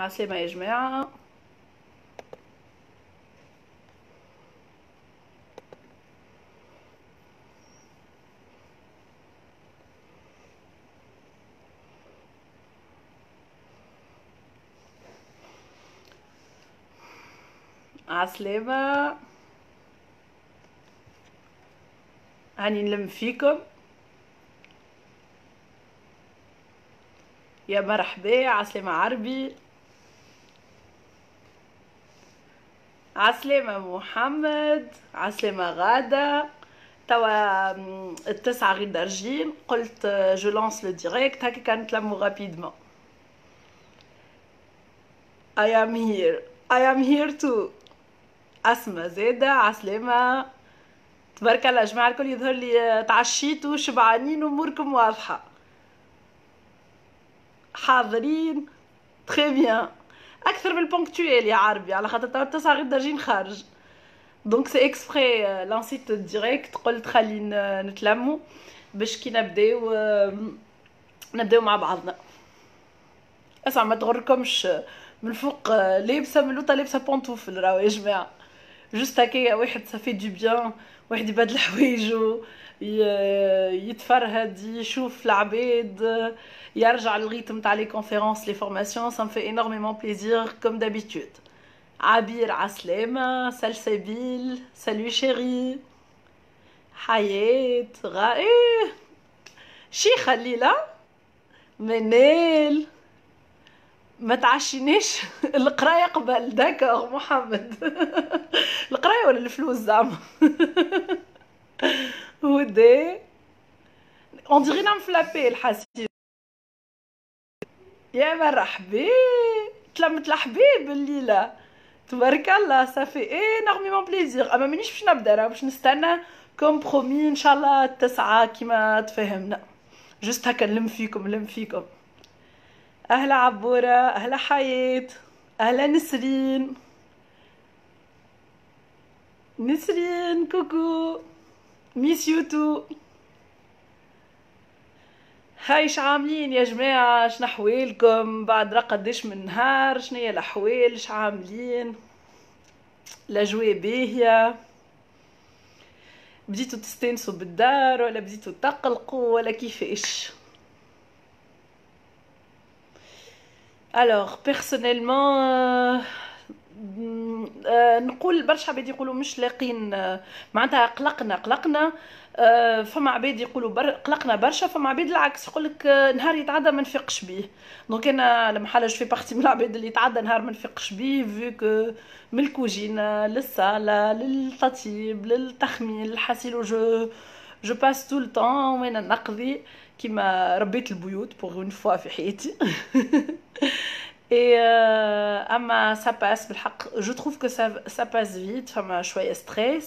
عسلامة يا جماعة. عسلامة، هاني نلم فيكم. يا مرحبا، عسلامة عربي. عسلامة محمد، عسلامة غادة. توا التسعة غير دارجين، قلت جو لانس لو ديريكت هكا كان نتلمو غابيدمون. I am here, I am here too. أسمى زادة، عسلامة. تبارك الله جماعة الكل، يظهر لي تعشيتوا شبعانين واموركم واضحة. حاضرين، تخي بيان. اكثر من البونكتويل يا عربي، على خاطر توا التسعة غير دارجين خارج. دونك سي اكسبري لانسيت ديريكت، قلت خلي نتلمو باش كي نبداو مع بعضنا. اسمع ما تغركمش من فوق لابسه، من لوطا لابسه بونطوفل راهو يا جماعه. جوست هكايا واحد صافي دو بيان، واحد يبدل حوايجو، يتفرهد، يشوف العباد، يرجع للريتم تاع لي كونفيرونس لي فورماسيون. سا مفي انورميمون بليزير كوم دابيتود. عبير عسلامة، سلسبيل، سالو شيري، حياة ايه شيخة الليلة. منال، ما تعشيناش القرايه قبل داكوغ محمد. القرايه ولا الفلوس زعما؟ ودي اون ديغي نعم فلابي الحسيب. يا مرحبا، تلمت الحبيب الليله. تبارك الله، صافي انورميمون بليزير. اما مانيش باش نبدا، راه باش نستنى كوم برومي ان شاء الله التسعة كيما تفهمنا. جست هكا نلم فيكم نلم فيكم. اهلا عبوره، اهلا حياة، اهلا نسرين. نسرين كوكو، ميس يوتو. هاي عاملين يا جماعة؟ شنو حوالكم بعد قداش من نهار؟ شنيا الاحوال؟ عاملين؟ الاجواء باهية؟ بديتوا تستانسوا بالدار ولا بديتوا تقلقوا ولا كيفاش؟ الوغ بيرسونيلمون نقول برشا عباد يقولوا مش لاقين، معناتها قلقنا. فما عباد يقولوا قلقنا برشا، فما عباد العكس يقولك نهار يتعدى ما نفيقش بيه. دونك انا لما حاجه في بارتي من العباد اللي يتعدى نهار ما نفيقش بيه، فيك من الكوجينه للصاله للتطيب للتخمين للحسيل. جو باس تو الطون وانا نقضي كيما ربيت البيوت بوغ اون فوا في حياتي. Et ça passe بالحق. Je trouve que ça passe vite. فما شوية stress.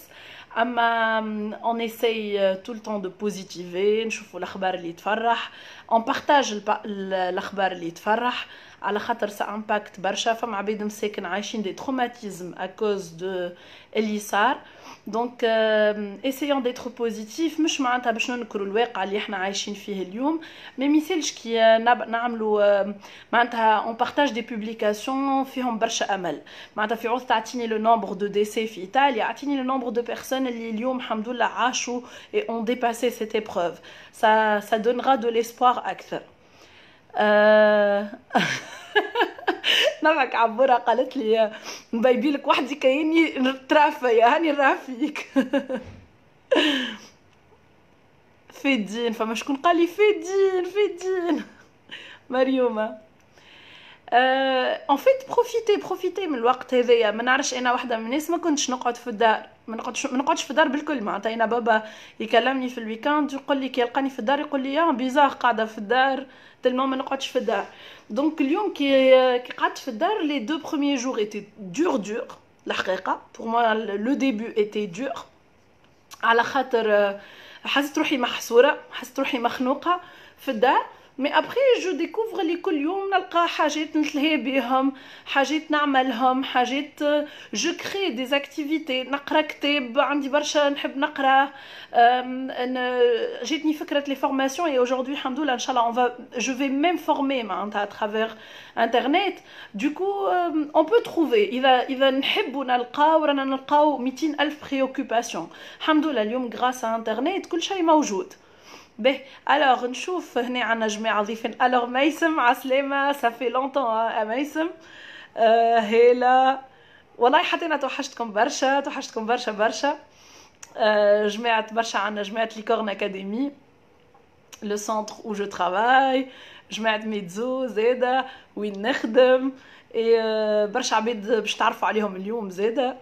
on essaye tout le temps de positiver. نشوفوا الأخبار اللي تفرح. On partage الأخبار اللي تفرح. على خاطر ça impact برشا. فما عباد مساكن عايشين des traumatismes à cause de اللي صار. دونك essayons d'être positif. مش معناتها باش ننكروا الواقع اللي احنا عايشين فيه اليوم، ما مثالش كي نعملوا معناتها اون بارطاج دي بوبليكاسيون فيهم برشا امل. معناتها في عوض تعطيني لو نومبر دو ديسي في ايطاليا، اعطيني لو نومبر دو بيرسون اللي اليوم الحمد لله عاشوا اي اون ديباسي سيت ايبروف. سا دونغرا دو ليسبوار اكثر. نضحك عبورة قالت لي نبيبي لك وحدي كايني ترافى يا هاني رافيك. في الدين، فما شكون قال لي في الدين في الدين. مريومه. ان فيت بروفيتي من الوقت هذايا. ما نعرفش، انا واحده من الناس ما كنتش نقعد في الدار، ما نقعدش في الدار بالكل. معناتها انا بابا يكلمني في الويكاند يقول لي كي يلقاني في الدار يقول لي يا بيزار قاعده في الدار، تلمو ما نقعدش في الدار. دونك اليوم كي قعدت في الدار لي دو بروميير جور ايتي دور الحقيقه. بور موا لو ديبي ايتي دور، على خاطر حسيت روحي محصوره، حسيت روحي مخنوقه في الدار. مي ابخي جو ديكوفر لي كل يوم نلقى حاجات نتلهي بهم، حاجات نعملهم، حاجات جو كري دي زاكتيفيتي، نقرا كتاب، عندي برشا نحب نقرا. جاتني فكره لي فورماسيون اي اaujourd'hui الحمد لله ان شاء الله on va je vais même former معناتها à travers internet. Du coup on peut trouver اذا نحبوا نلقاو رانا نلقاو 200 الف بريوكوباسيون الحمد لله اليوم غراس انترنت كل شيء موجود. به الوغ نشوف هنا عندنا جماعه ضيفين. الوغ ميسم عسلامه صافي لونطون ميسم. هيلا والله حتى انا توحشتكم برشا توحشتكم برشا برشا. جماعه برشا عندنا جماعه ليكورن اكاديمي لو سونتر او جو ترافاي، جماعه ميتزو زاده وين نخدم برشا عباد باش تعرفوا عليهم اليوم زاده.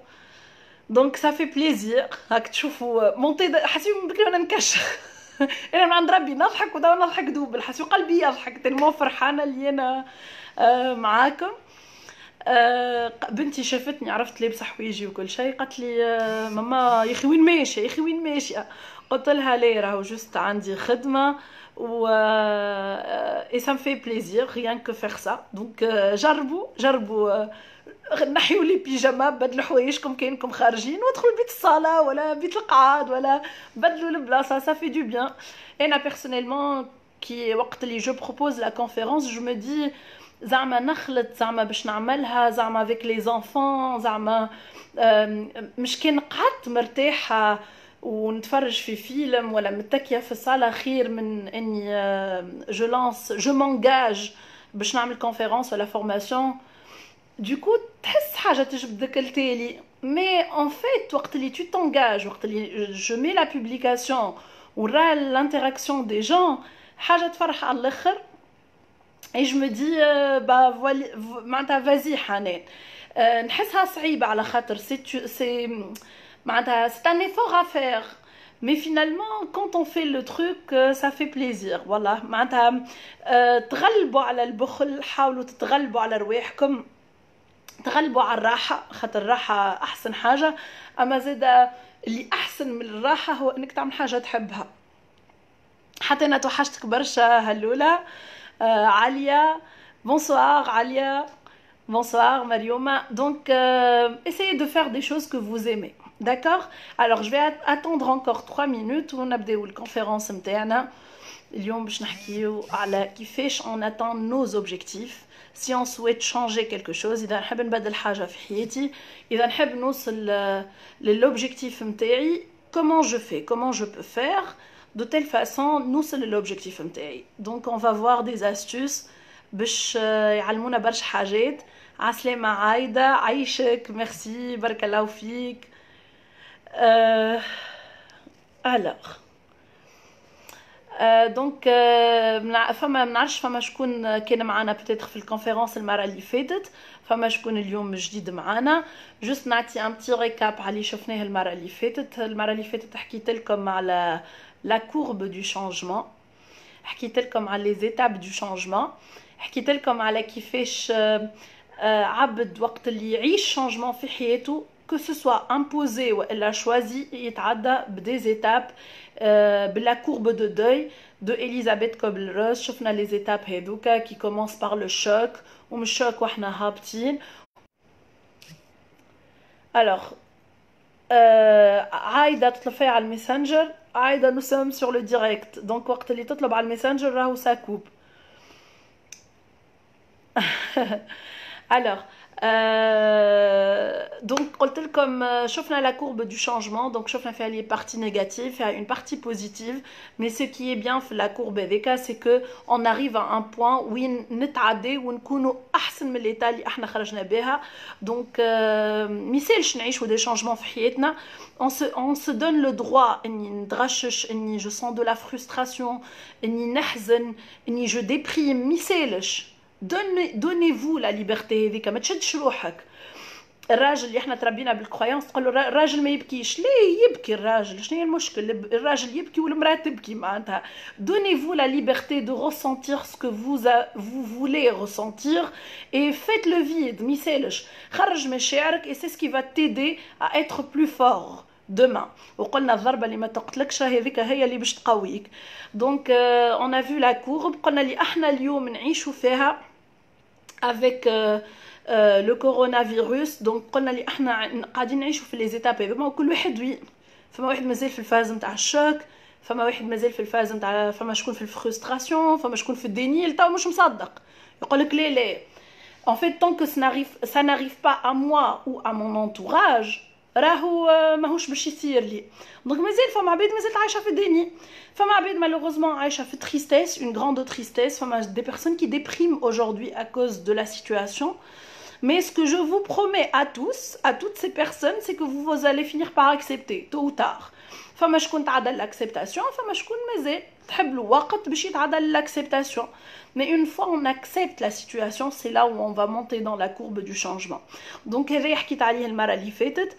دونك صافي بليزير هاك تشوفوا مونتي حسيت بكري وانا نكشخ انا من عند ربي نضحك ودابا نضحك دوبل حسيت قلبي يضحك تلمو فرحانه اللي انا معاكم. بنتي شافتني عرفت لابسه حوايجي وكل شيء قالت لي ماما يا اخي وين ماشيه يا اخي وين ماشيه. قلت لها ليه راهو جوست عندي خدمه و اي سا مفي بليزير ريان كو فيغ سا. دونك جربوا نحيوا لي بيجاما بدلوا حوايجكم كاينكم خارجين وادخلوا بيت الصاله ولا بيت القعاد ولا بدلوا البلاصه ça fait du bien. انا بيرسونيلمون كي وقت اللي جو بروبوز لا كونفيرونس جو مي دي زعما نخلط زعما باش نعملها زعما افيك لي زانفون زعما مش كان قعدت مرتاحه ونتفرج في فيلم ولا متكيه في الصاله خير من اني جو لانس جو مونجاج باش نعمل كونفيرونس ولا فورماسيون. Du coup تحس حاجه تجبدك التالي مي ان فيت وقت اللي tu t'engages وقت اللي je mets la publication ورا l'interaction des gens حاجه تفرح على الاخر. et je me dis bah voilà معناتها فازي حنان. نحسها صعيبه على خاطر c'est معناتها c'est un effort à faire mais finalement quand on fait le truc ça fait plaisir. voilà معناتها تغلبوا على البخل، حاولوا تتغلبوا على رواحكم، تغلبوا على الراحة خاطر الراحة أحسن حاجة. أما زادا اللي أحسن من الراحة هو أنك تعمل حاجة تحبها. حتى أنا توحشتك برشا هلولة. عليا bonsoir عليا bonsoir مريومة. Donc essayez de faire des choses que vous aimez. D'accord. Alors je vais attendre encore 3 minutes ونبداو الكونفérence متاعنا اليوم باش نحكيو على كيفاش on atteint nos objectifs. Si on souhaite changer quelque chose إذا نحب نبدل حاجة في حياتي، إذا نحب نوصل للobjectif متاعي comment je fais comment je peux faire de telle façon نوصل للobjectif متاعي. Donc on va voir des astuces باش يعلمونا برشا حاجات. عسلامة عايدة عايشك ميرسي بارك الله فيك. alors دونك فما منعرفش فما شكون كان معنا بتاتر في الكونفيرونس المره اللي فاتت، فما شكون اليوم جديد معنا. جوست نعطي ان بتي ريكاب على اللي شفناه المره اللي فاتت. المره اللي فاتت حكيت لكم على لا كورب دو شانجمون، حكيت لكم على لي زيتاب دو شانجمون، حكيت لكم على كيفاش عبد وقت اللي يعيش شانجمون في حياته que ce soit imposé ou elle a choisi يتعدى بدي étapes بلا courbe de deuil de Elisabeth Kubler-Ross. شفنا les étapes هذوكا qui commencent par le choc ومن الشوك واحنا هابطين. alors عايدة تطلب فيها على الميسنجر. عايدة nous sommes sur le direct donc وقت اللي تطلب على الميسنجر راهو ça coupe. alors donc قلت لكم شفنا la courbe du changement. donc شفنا فيها les parties négatives فيها une partie positive mais ce qui est bien في la courbe هذيك c'est que on arrive à un point وين نتعدي ونكونوا احسن من l'état اللي احنا خرجنا بها. donc ميسالش نعيشوا des changements في حياتنا. on se donne le droit اني نتغشش اني je sens de la frustration اني نحزن اني je déprime. ميسالش donnez-vous la liberté هذيك ما تشدش روحك. الراجل اللي احنا تربينا بالكرويانس تقول له الراجل ما يبكيش، ليه يبكي الراجل؟ شنو هي المشكل؟ الراجل يبكي والمراه تبكي معناتها. donnez-vous la liberté de ressentir ce que vous voulez ressentir et faites le vide. ميسالش خرج مشاعرك et c'est ce qui va t'aider à être plus fort demain. وقلنا الضربة اللي ما تقتلكش هذيك هي اللي باش تقويك. Donc on a vu la courbe. قلنا اللي احنا اليوم نعيشوا فيها avec le coronavirus. Donc قلنا اللي احنا قاعدين نعيشوا في les étapes هذوما وكل واحد وي. فما واحد مازال في الفاز نتاع الشوك، فما واحد مازال في الفاز نتاع، فما شكون في الفرستراسيون، فما شكون في الدينيل تو مش مصدق يقولك لا. En fait, tant que ça n'arrive pas à moi ou à mon entourage, راهو ماهوش باش يصير لي. دونك مازال فما عباد مازالت عايشه في الدنيا، فما عباد malheureusement عايشه في tristesse, une grande tristesse. فما des personnes qui dépriment aujourd'hui à cause de la situation. Mais ce que je vous promets à tous, à toutes ces personnes, c'est que vous allez finir par accepter tôt ou tard. فما شكون تعدى l'acceptation، فما شكون مازال تحب الوقت باش يتعدى l'acceptation. Mais une fois on accepte la situation, c'est là où on va monter dans la courbe du changement. Donc هذا حكيت عليه المرة اللي فاتت،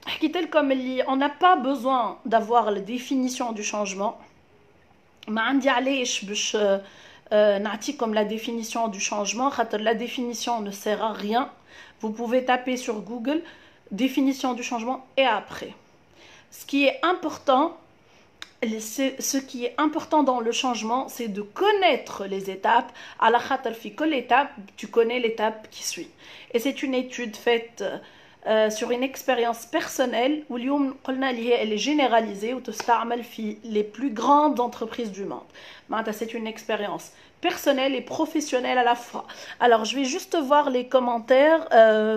حكيت لكم اللي on n'a pas besoin d'avoir la définition du changement. ما عندي علاش باش نعطيكم la définition du changement، خاطر la définition ne sert à rien. Vous pouvez taper sur Google définition du changement et après. Ce qui est important dans le changement, c'est de connaître les étapes. À la khatar fi kol étape, tu connais l'étape qui suit. Et c'est une étude faite sur une expérience personnelle où elle est généralisée ou تستعمل في les plus grandes entreprises du monde. C'est une expérience personnelle et professionnelle à la fois. Alors je vais juste voir les commentaires.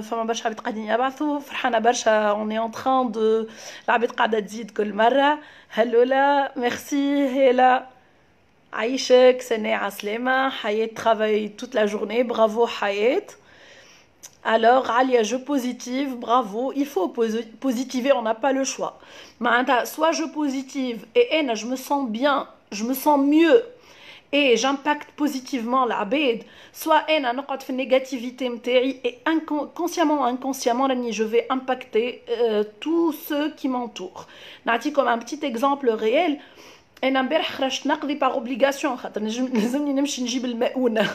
فما برشا عباد قاعدين يبعثوا، فرحانه برشا. On est en train de العباد قاعده تزيد كل مره. هلولا ميرسي هلا عايشك سناء عسلامه. حياة travaille toute la journée. Bravo حياة. Alors, Alia, je positive, bravo. Il faut positiver, on n'a pas le choix. Soit je positive et je me sens bien, je me sens mieux et j'impacte positivement la bête. Soit نقعد في négativité متاعي et inconsciemment, je vais impacter tous ceux qui m'entourent. نعطي comme un petit exemple réel. انا امبارح خرجت نقضي باغ اوبليغاسيون خاطر لازمني نمشي نجيب المؤونه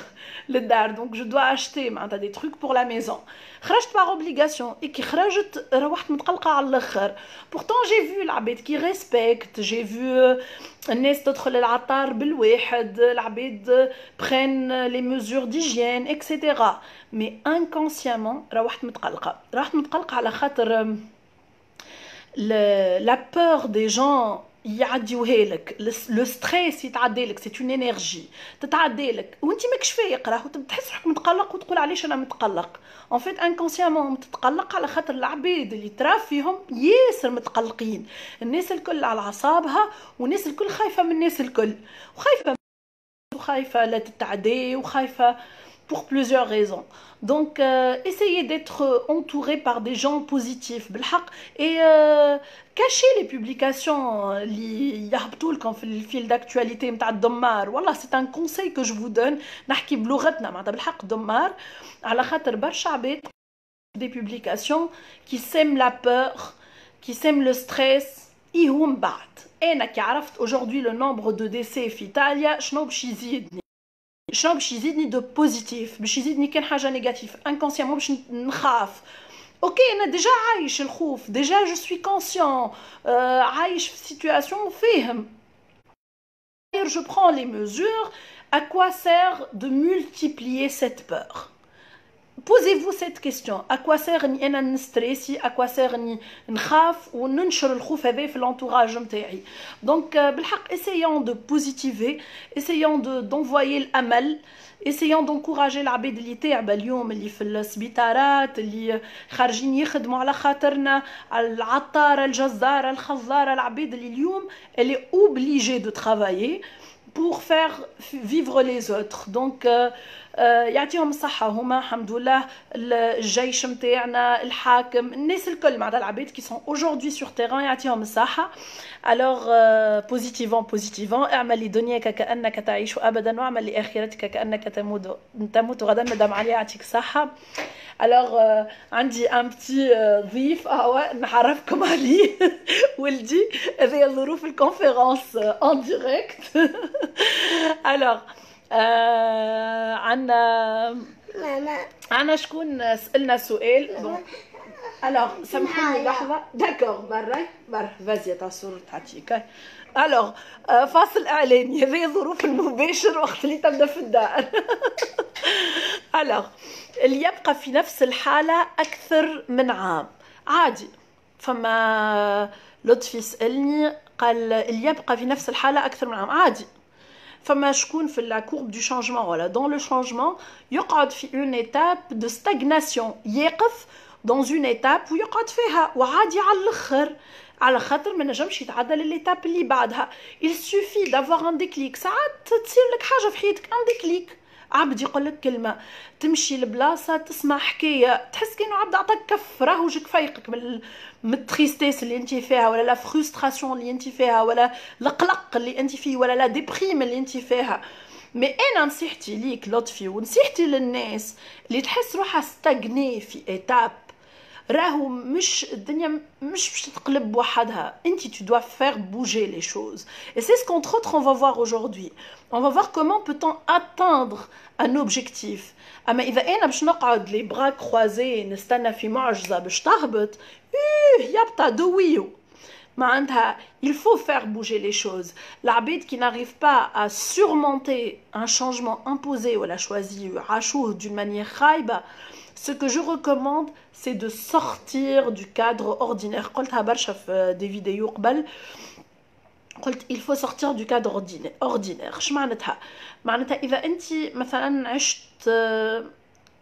للدار. دونك جو دوا اشتي معناتها دي تروك بور لا ميزون. خرجت باغ اوبليغاسيون اي كي خرجت روحت متقلقه على الاخر. بورتون جي فيو العباد كي ريسبكت، جي فيو الناس تدخل العطار بالواحد، العباد برين لي ميزور ديجين اكسيتيرا. مي انكونسيامون راحت متقلقه على خاطر لا بور دي جون يعديوها لك. لو ستريس يتعدى لك، سي اون انرجي تتعدى لك وانت ماكش فايق، راهو تحس روحك متقلق وتقول علاش انا متقلق. ان فيت انكونسيامون تتقلق على خاطر العباد اللي ترى فيهم ياسر متقلقين. الناس الكل على اعصابها والناس الكل خايفه من الناس الكل، وخايفه لا تتعدى وخايفه pour plusieurs raisons. Donc essayez d'être entouré par des gens positifs بالحق et cachez les publications اللي يهبطوا لكم في الفيل d'actualité نتاع الدمار. والله c'est un conseil que je vous donne. نحكي بلغتنا معناتها بالحق دمار، على خاطر برشا عباد des publications qui sèment la peur, qui sèment le stress. يهم بعد انا كي عرفت aujourd'hui le nombre de décès في ايطاليا شنو باش يزيدني، شنو باش يزيدني دو بوزيتيف، باش يزيدني كان حاجه نيجاتيف انكونسيامون باش نخاف. اوكي انا ديجا عايش الخوف، ديجا جو سوي كونسيون، عايش في سيتوياسيون فاهم. Je prends les mesures. À quoi sert de multiplier cette peur? Posez-vous cette question. À quoi sert ni انا نستريسي؟ à quoi sert ni نخاف وننشر الخوف هذا في l'entourage نتاعي؟ Donc بالحق essayons de positiver, essayons d'envoyer الامل، essayons d'encourager العباد اللي تعبه اليوم، اللي في السبيطارات، اللي خارجين يخدموا على خاطرنا، العطاره الجزاره الخزاره، العباد اللي اليوم elle est obligée de travailler pour faire vivre les autres. Donc يعطيهم الصحة هما الحمد لله، الجيش متاعنا، الحاكم، الناس الكل معناتها العباد qui sont aujourd'hui sur terrain يعطيهم الصحة. Alors positivons اعمل لدنياك كأنك تعيش أبدا واعمل لآخرتك كأنك تموت غدا. مدام علي يعطيك الصحة. Alors عندي un petit ضيف نعرفكم عليه ولدي، هذه ظروف الكونفرنس en direct. Alors عنا شكون سألنا سؤال. Alors, سامحوني لحظة. داكور برا فازي تاع الصورة تاعتيك. الوغ فاصل اعلاني. هذه ظروف المباشر وقت اللي تبدا في الدار. الوغ اللي يبقى في نفس الحالة أكثر من عام عادي. فما لطفي يسألني قال اللي يبقى في نفس الحالة أكثر من عام عادي. فما شكون في لا كورب دو شانجمون ولا دون لو شانجمون يقعد في اون ايتاب دو ستاغناسيون، يقف دون اون ايتاب ويقعد فيها وعادي على الاخر، على خاطر ما نجمش يتعدى للإيتاب اللي بعدها. il suffit d'avoir un déclic. ساعات تصير لك حاجة في حياتك ان ديكليك، عبد يقول لك كلمة، تمشي لبلاصة تسمع حكاية تحس كأنه عبد عطاك كف راهو جيك فايقك من التريستيس اللي انت فيها، ولا لا فرستراسيون اللي انت فيها، ولا القلق اللي انت فيه، ولا لا ديبريم اللي انت فيها. مي انا نصيحتي ليك لطفي ونصيحتي للناس اللي تحس روحها ستاغني في ايتاب، راهو مش الدنيا مش باش تتقلب بوحدها، انت tu dois faire bouger les choses. Et c'est ce qu'entre autres on va voir aujourd'hui. On va voir comment peut-on atteindre un objectif. اما اذا انا باش نقعد لي برا كروازي نستنى في معجزه باش تهبط، يبطا دويو معناتها. il faut faire bouger les choses. العباد qui n'arrive pas à surmonter un changement imposé ولا choisi عاشوه d'une manière خايبه، ce que je recommande c'est de sortir du cadre ordinaire. قلتها برشا في دي فيديو قبل، قلت il faut sortir du cadre ordinaire. اش معناتها اذا انت مثلا عشت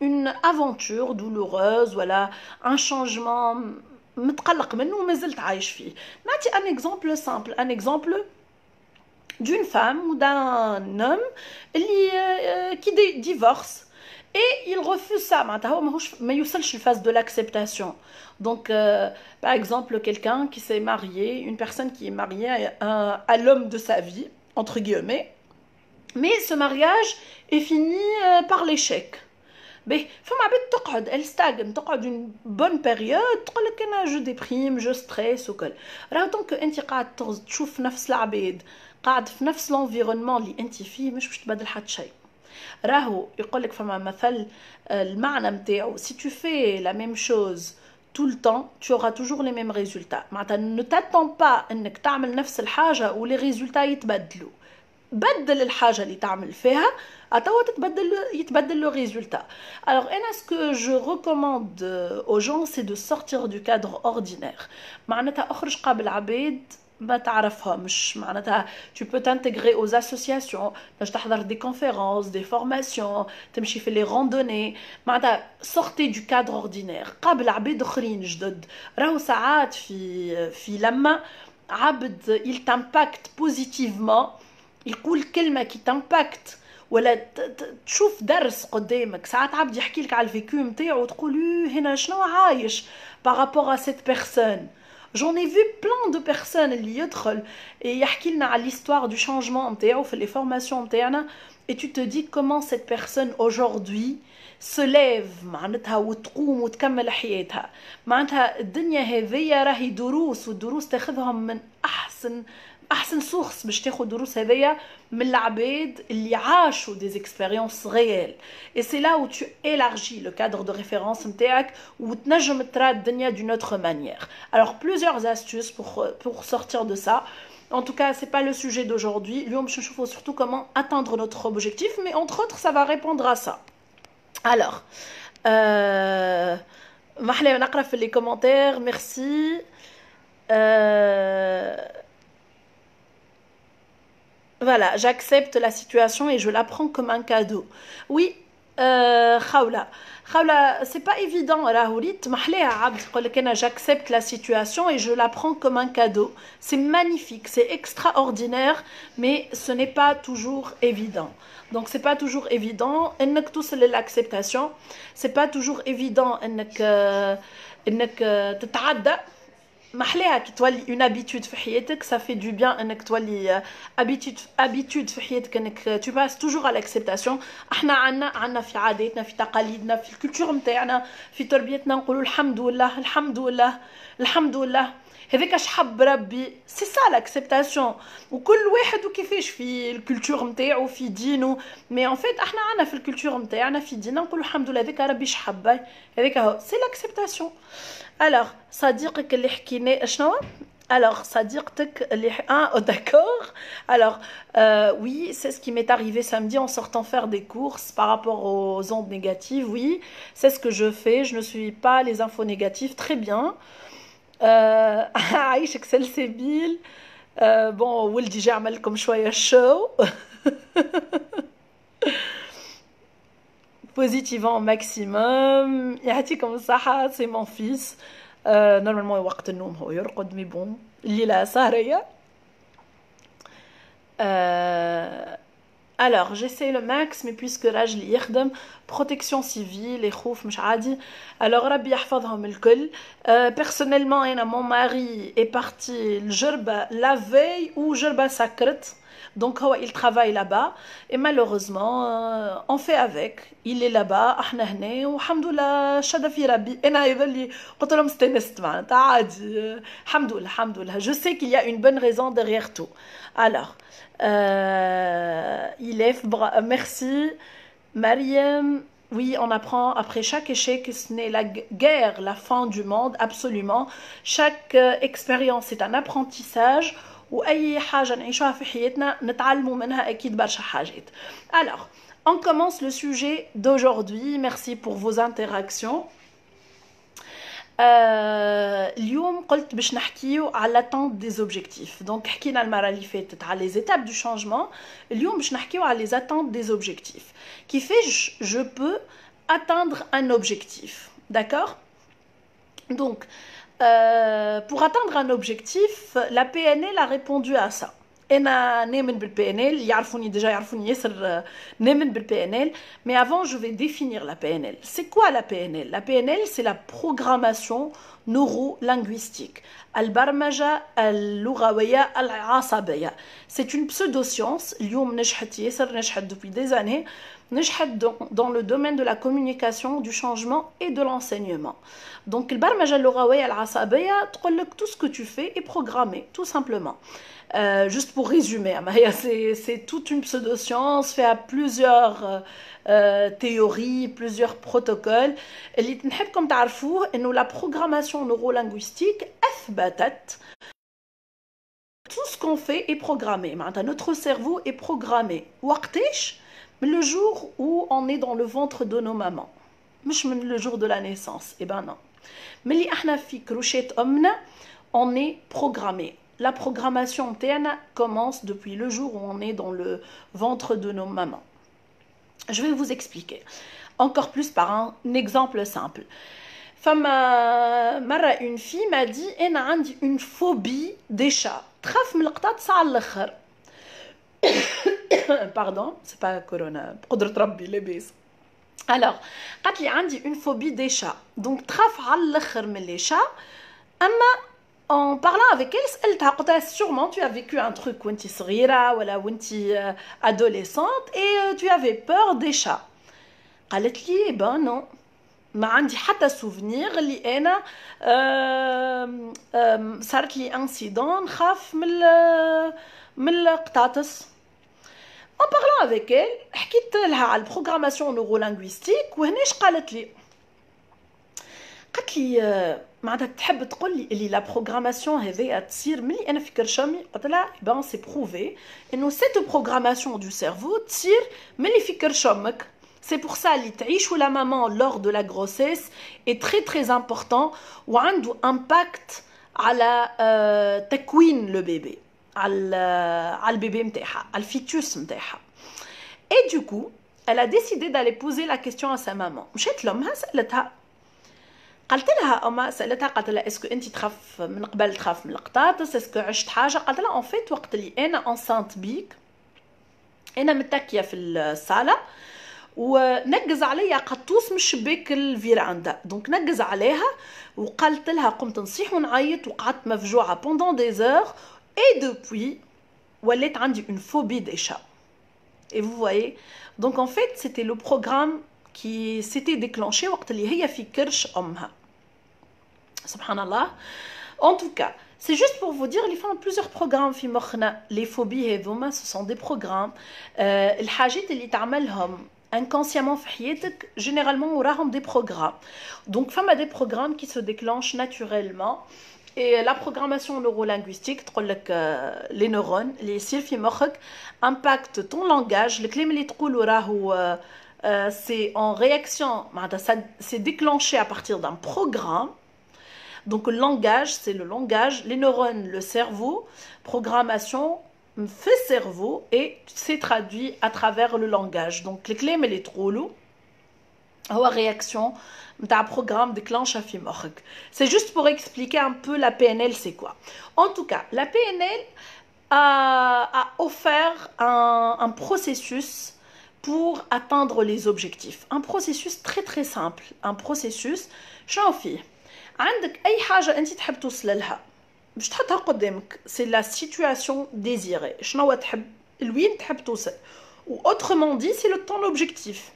une aventure douloureuse ولا un changement متقلق منه وما زلت عايش فيه. نعطي un exemple simple, un exemple d'une femme ou d'un homme اللي qui divorce et il refuse ça. معناتها هو ما يوصلش الفاز de l'acceptation. Donc par exemple quelqu'un qui s'est marié, une personne qui est mariée à l'homme de sa vie entre guillemets, mais ce mariage est fini par l'échec. باهي فما عباد تقعد الستاغن، تقعد اون بون بيريود تقول لك انا جو ديبريم جو ستريس وكل. راهو دونك انت قاعد تشوف نفس العباد، قاعد في نفس لونفيرونمون اللي انت فيه، مش باش تبدل حتى شيء. راهو يقول لك فما مثل المعنى نتاعو سي تو في لا ميم شوز tout le temps tu auras toujours les mêmes résultats. معناتها ne t'attends pas انك تعمل نفس الحاجه ولي ريزولتا يتبدلوا. بدل الحاجه اللي تعمل فيها اتوا يتبدل le résultat. Alors ce que je recommande aux gens c'est de sortir du cadre ordinaire. معناتها اخرج قابل عباد ما تعرفهمش، معناتها tu peux t'intégrer aux associations، باش تحضر des conférences des formations، تمشي في les randonnées. معناتها sortez du cadre ordinaire، قابل عباد اخرين جدد. راهو ساعات في لما عبد il t'impacte positivement، يقول كلمه كي تامباكت ولا تشوف درس قدامك. ساعات عبد يحكي لك على الفيكو نتاعو وتقول هنا شنو عايش بارابور ا سيت بيرسون. J'en ai vu plein de personnes اللي يدخل يحكي لنا على l'histoire du changement نتاعو في les formations نتاعنا، et tu te dis comment cette personne aujourd'hui se lève معناتها وتقوم وتكمل حياتها. معناتها الدنيا هذيا راهي دروس، والدروس تاخذهم من احسن سورس باش تاخذ دروس هذيا من العباد اللي عاشوا des expériences réelles. Et c'est là où tu élargis le cadre de référence نتاعك وتنجم ترى الدنيا d'une autre manière. Alors plusieurs astuces pour sortir de ça. En tout cas, c'est pas le sujet d'aujourd'hui. اليوم باش نشوفوا surtout comment atteindre notre objectif, mais entre autres ça va répondre à ça. Alors محلي نقرا في les commentaires. Merci. Voilà, j'accepte la situation et je la prends comme un cadeau. Oui, Khawla, c'est pas évident. J'accepte la situation et je la prends comme un cadeau. C'est magnifique, c'est extraordinaire, mais ce n'est pas toujours évident. Donc c'est pas toujours évident. L'acceptation, c'est pas toujours évident. محلاها كي تولي une habitude في حياتك، ça fait du bien انك تولي habitude في حياتك انك tu passes toujours à l'acceptation. احنا عندنا في عاداتنا في تقاليدنا في الكولتور نتاعنا في تربيتنا نقولوا الحمد لله الحمد لله الحمد لله. هذاك اش حب ربي سي سا لاكسبتاسيون وكل واحد وكيفاش في الكولتور نتاعو في دينه مي ان فيت احنا عندنا في الكولتور نتاعنا في ديننا نقولوا الحمد لله هذاك ربي شحب هذاك هو سي لاكسبتاسيون alors صديقك اللي حكينا شنو alors صديقتك اللي ah oh, d'accord alors oui c'est ce qui m'est arrivé samedi en sortant faire des courses par rapport aux ondes négatives oui c'est ce que je fais je ne suis pas les infos négatives très bien عايشك سلسبيل بون ولدي جا عمل لكم شويه شو بوزيتيفون ماكسيموم يعطيكم الصحه سي مون فيس نورمالمون وقت النوم هو يرقد مي بون الليله سهريه Alors, j'essaie le max, mais puisque là, je lis يخدم protection civile et خوف مش عادي. Alors, ربي يحفظهم الكل. Personnellement, mon mari est parti le Jerba la veille où Jerba سكرت. Donc, il travaille là-bas. Et malheureusement, on fait avec. Il est là-bas. احنا هنا والحمد لله شهادة في ربي. أنا يظل قلت لهم استنست معناتها عادي. الحمد لله الحمد لله. Je sais qu'il y a une bonne raison derrière tout. Alors, Ilef, merci. Mariam, oui, on apprend après chaque échec que ce n'est la guerre, la fin du monde, absolument. Chaque expérience est un apprentissage. وأي حاجة نعيشوها في حياتنا نتعلموا منها أكيد برشا حاجات. Alors, on commence le sujet d'aujourd'hui. Merci pour vos interactions. اليوم قلت باش نحكيو على l'attente des objectifs. Donc حكينا المرة اللي فاتت على les étapes du changement. اليوم باش نحكيو على les attentes des objectifs. كيفاش je peux atteindre un objectif. D'accord? Donc pour atteindre un objectif, la PNL a répondu à ça. أنا نؤمن بالPNL, يعرفوني déjà يعرفوني ياسر نؤمن بالPNL, mais avant je vais définir la PNL. C'est quoi la PNL? La PNL c'est la programmation neuro-linguistique. البرمجة اللغوية العصبية. C'est une pseudo-science. اليوم نجحت ياسر نجحت depuis des années. نجحت dans le domaine de la communication, du changement et de l'enseignement. Donc البرمجة اللغوية العصبية تقول لك tout ce que tu fais est programmé, tout simplement. Juste pour résumer, c'est toute une pseudo-science fait à plusieurs théories, plusieurs protocoles. اللي تنحبكم تعرفوه إنه la programmation neurolinguistique أثبتت tout ce qu'on fait est programmé. Notre cerveau est programmé. وقتاش؟ le jour où on est dans le ventre de nos mamans. مش من le jour de la naissance. Eh ben non. ملي احنا في كروشة أمنا on est programmé. La programmation interne commence depuis le jour où on est dans le ventre de nos mamans. Je vais vous expliquer encore plus par un exemple simple. Une fille m'a dit أنا عندي une phobie des chats. تخاف من القطط ساعة الآخر. Pardon, c'est pas corona. بقدرة ربي لاباس. Alors, قالت لي عندي une phobie des chats. Donc تخاف على الآخر من les chats. أما en parlant avec elle, سألتها قلت لها sûrement tu as vécu un truc وانتي صغيرة ولا وانتي adolescente et tu avais peur des chats. قالت لي ben non. ما عندي حتى souvenir اللي أنا صارت لي incident نخاف من القطاطس. En parlant avec elle, حكيت لها على البروغراماسيون نورولينغويستيك وهناش قالت لي معناتها تحب تقول لي اللي لا بروغراماسيون هذيا تصير ملي انا في كرشامي. قلت لها بان سي بروفي انه سيت بروغراماسيون دو سيرفو تصير ملي في كرشامك. C'est pour ça اللي تعيشوا la maman lors de la grossesse est très très important وعنده impact على تكوين لو بيبي على البيبي نتاعها على الفيتوس نتاعها. Et du coup, elle a décidé d'aller poser la question à sa maman. مشات لامها سألتها قالت لها أما سألتها قالت لها اسكو أنت تخاف من قبل تخاف من القطاطس اسكو عشت حاجة. قالت لها ان فيت وقت اللي أنا انسانت بيك أنا متكية في الصالة ونقز عليا قطوس من الشباك الفيراندا. دونك نقز عليها وقالت لها قمت نصيح ونعيط وقعدت مفجوعة pendant des heures et depuis ولات عندي une phobie des chats. Et vous voyez, donc en fait c'était le programme qui s'était déclenché وقت اللي هي في كرش أمها. سبحان الله. En tout cas, c'est juste pour vous dire, les femmes ont plusieurs programmes في مخنا. Les phobies هذوما ce sont des programmes. الحاجات اللي تعملهم inconsciemment في حياتك généralement وراهم des programmes. Donc femme a des programmes qui se déclenchent naturellement. Et la programmation neurolinguistique, les neurones, les circuits مخك impactent ton langage. Le كلام اللي تقوله راهو c'est en réaction, c'est déclenché à partir d'un programme. Donc le langage, c'est le langage, les neurones, le cerveau, programmation fait cerveau et c'est traduit à travers le langage. Donc les clés mais les trous réaction d'un programme déclenche à fimorg. C'est juste pour expliquer un peu la PNL c'est quoi. En tout cas, la PNL a offert un processus pour atteindre les objectifs. Un processus très très simple. Un processus, شنو فيه؟ عندك أي حاجة أنت تحب توصل لها باش تحطها قدامك. C'est la situation désirée. شنو تحب لوين تحب توصل. Ou autrement dit, c'est ton objectif.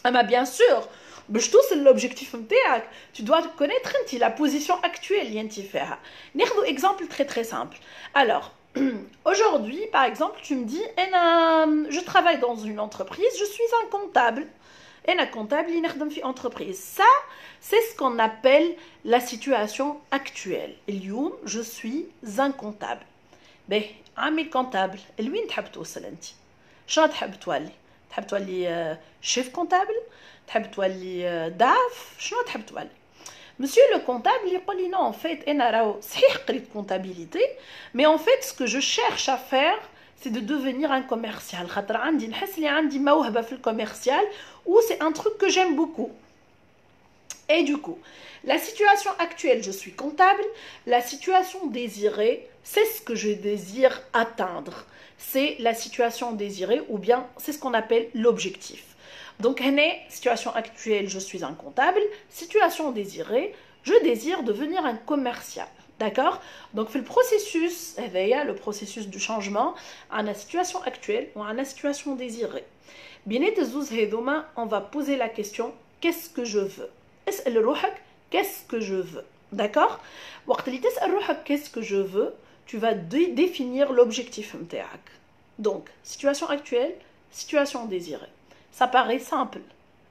أما bien sûr, باش توصل l'objectif نتاعك, tu dois connaître انت la position actuelle اللي انت فيها. ناخذ exemple très très simple. Alors, aujourd'hui, par exemple, tu me dis, je travaille dans une entreprise, je suis un comptable. Un comptable, il est en entreprise. Ça, c'est ce qu'on appelle la situation actuelle. اليوم, je suis un comptable. Ben, عامل comptable. لوين تحب توصل انت؟ شنو تحب تولي؟ تحب تولي chef comptable؟ تحب تولي DAF؟ شنو تحب تولي؟ Monsieur le comptable, il dit non, en fait, c'est comptabilité, mais en fait, ce que je cherche à faire, c'est de devenir un commercial. Commercial, ou c'est un truc que j'aime beaucoup. Et du coup, la situation actuelle, je suis comptable. La situation désirée, c'est ce que je désire atteindre. C'est la situation désirée, ou bien c'est ce qu'on appelle l'objectif. Donc, situation actuelle, je suis un comptable. Situation désirée, je désire devenir un commercial. D'accord? Donc, le processus du changement, à la situation actuelle ou à la situation désirée. On va poser la question, qu'est-ce que je veux? Qu'est-ce que je veux? D'accord? Qu'est-ce que je veux? Tu vas définir l'objectif. Donc, situation actuelle, situation désirée. Ça paraît simple.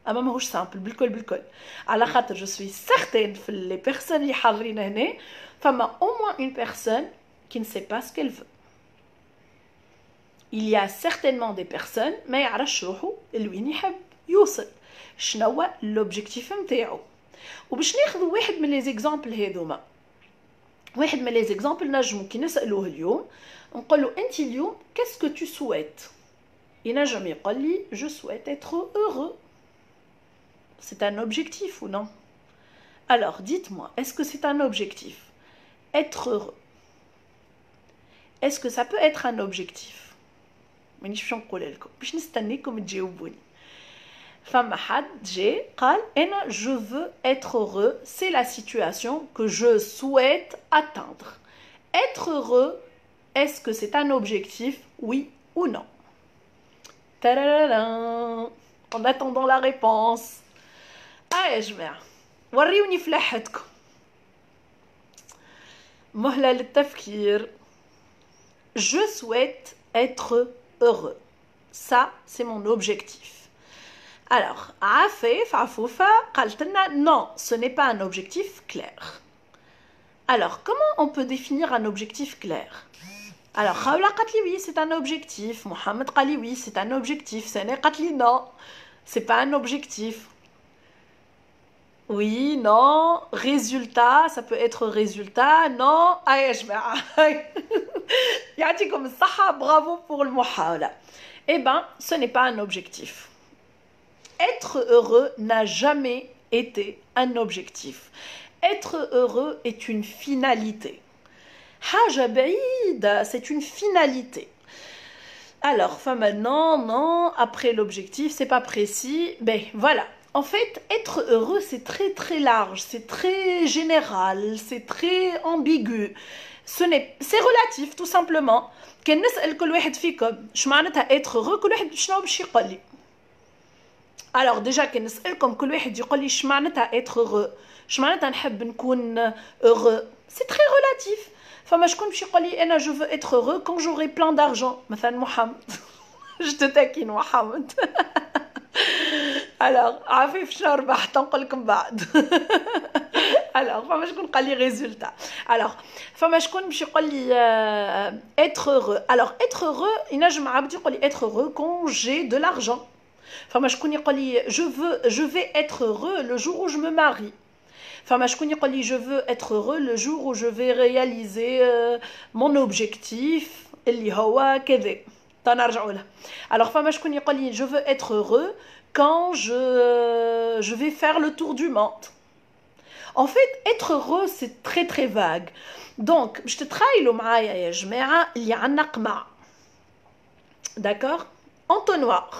أما ماهوش simple بالكل. على خاطر je suis certaine que les personnes اللي حاضرين هنا فما au moins une personne qui ne sait pas ce qu'elle veut. Il y a certainement des personnes ما يعرفش روحو لوين يحب يوصل. شنو هو l'objectif نتاعو. وباش ناخذ واحد من لي زيكزامبل هذوما. واحد من لي زيكزامبل نجمو كي نسألوه اليوم نقولو انت اليوم qu'est-ce que tu souhaites? ينجم يقول لي je souhaite être heureux. C'est un objectif ou non? Alors, dites-moi, est-ce que c'est un objectif? Être heureux. Est-ce que ça peut être un objectif? مانيش نقول لكم باش نستنيكم تجاوبوني. فما حد جاي قال انا je veux être heureux, c'est la situation que je souhaite atteindre. Être heureux, est-ce que c'est un objectif? Oui ou non? Tadadadam. En attendant la réponse. يا جماعة وريوني فلاحتكم مهلة للتفكير. Je souhaite être heureux. Ça, c'est mon objectif. Alors, Afoufa, قالتلنا non, ce n'est pas un objectif clair. Alors, comment on peut définir un objectif clair? Alors, Khawla قالتلي oui, c'est un objectif. Mohamed قالي oui, c'est un objectif. Sana قالتلي non, c'est pas un objectif. Oui, non, résultat, ça peut être résultat, non, يا جماعة يعطيكم الصحة, bravo pour le محاولة. Eh ben, ce n'est pas un objectif. Être heureux n'a jamais été un objectif. Être heureux est une finalité. حاجة بعيدة, c'est une finalité. Alors, maintenant, non, après l'objectif, c'est pas précis, ben voilà. En fait, être heureux, c'est très très large, c'est très général, c'est très ambigu. C'est relatif, tout simplement. كان نسأل كل واحد فيكم شو معناتها être heureux, كل واحد شنو باش يقول لي. Alors déjà كان نسألكم كل واحد يقول لي شو معناتها être heureux, شو معناتها نحب نكون heureux. c'est très relatif. فما شكون باش يقول لي انا je veux être heureux quand j'aurai plein d'argent مثلا محمد. je te taquine محمد. alors عفيف شنو ربحت نقول لكم بعد. alors فما شكون قال لي ريزولتا. alors فما شكون باش يقول لي être heureux. alors être heureux ينجم عبد يقول لي être heureux quand j'ai de l'argent. فما شكون يقول لي je vais être heureux le jour où je me marie. فما شكون يقول لي je veux être heureux le jour où je vais réaliser mon objectif اللي هو كذا. تنرجعوا له. alors فما شكون يقول لي je veux être heureux quand je vais faire le tour du monde. En fait, être heureux, c'est très très vague. Donc, je te تخيلوا معايا يا جماعة اللي عندنا قمع. D'accord? Entonnoir.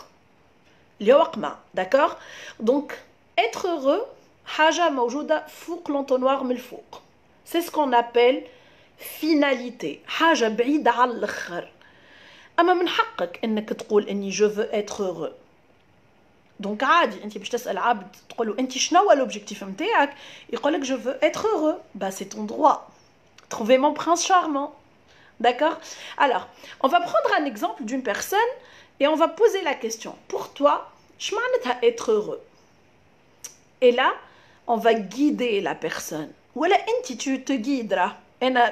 اللي هو قمع. D'accord? Donc, être heureux, حاجة موجودة فوق l'entonnoir من الفوق. C'est ce qu'on appelle finalité. حاجة بعيدة على الآخر. أما من حقك إنك تقول إني je veux être heureux. دونك عادي انت باش تسال عبد تقول له انت شنو هو لوبجيكتيف نتاعك يقول لك جو فو être heureux. bah c'est ton droit. trouver mon prince charmant. d'accord? alors on va prendre un exemple d'une personne et on va poser la question pour toi شنو معناتها être heureux. et là on va guider la personne. ولا انت tu te guides.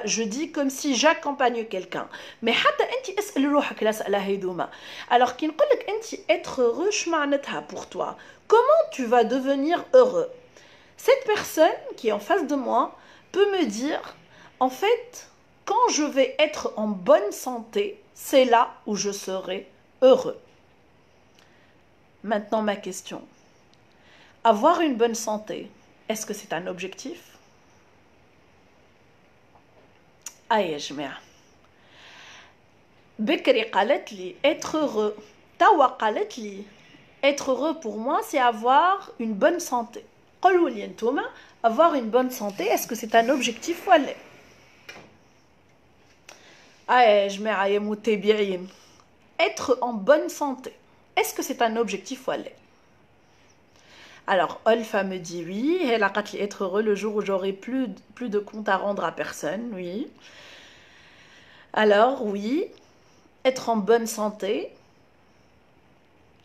je dis comme si j'accompagne quelqu'un. mais حتى انت اسال روحك الاسئله هذوما. alors كي نقول لك انت être heureux شو معناتها pour toi. comment tu vas devenir heureux. cette personne qui est en face de moi peut me dire en fait quand je vais être en bonne santé c'est là où je serai heureux. maintenant ma question. avoir une bonne santé, est-ce que c'est un objectif. يا جماعة بكري قالت لي être heureux. توا قالت لي être heureux pour moi c'est avoir une bonne santé. قولوا لي نتوما avoir une bonne santé est-ce que c'est un objectif ولا. يا جماعة يا متابعين être en bonne santé est-ce que c'est un objectif ولا. alors Olfa me dit oui. Elle a قالت لي être heureux le jour où j'aurai plus de compte à rendre à personne. oui. alors oui. être en bonne santé.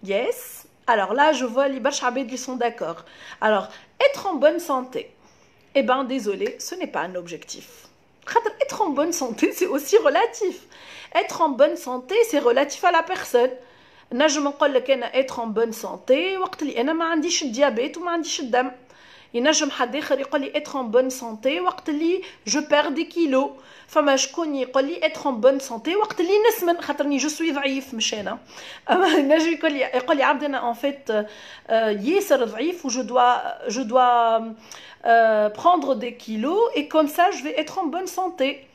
yes. alors là je vois les برشا عباد qui sont d'accord. alors être en bonne santé, eh ben désolé, ce n'est pas un objectif. être en bonne santé c'est aussi relatif. être en bonne santé c'est relatif à la personne. نجم نقول لك انا être en bonne santé وقت اللي انا ما عنديش الديابيت وما عنديش الدم. ينجم حد اخر يقول لي être en bonne santé وقت اللي je perds des kilos. فما شكون يقول لي être en bonne santé وقت اللي نسمن خاطرني جو سوي ضعيف مش انا. اما نجم يقول لي عبد انا en fait ياسر ضعيف و je dois prendre des kilos et comme ça je vais être en bonne santé.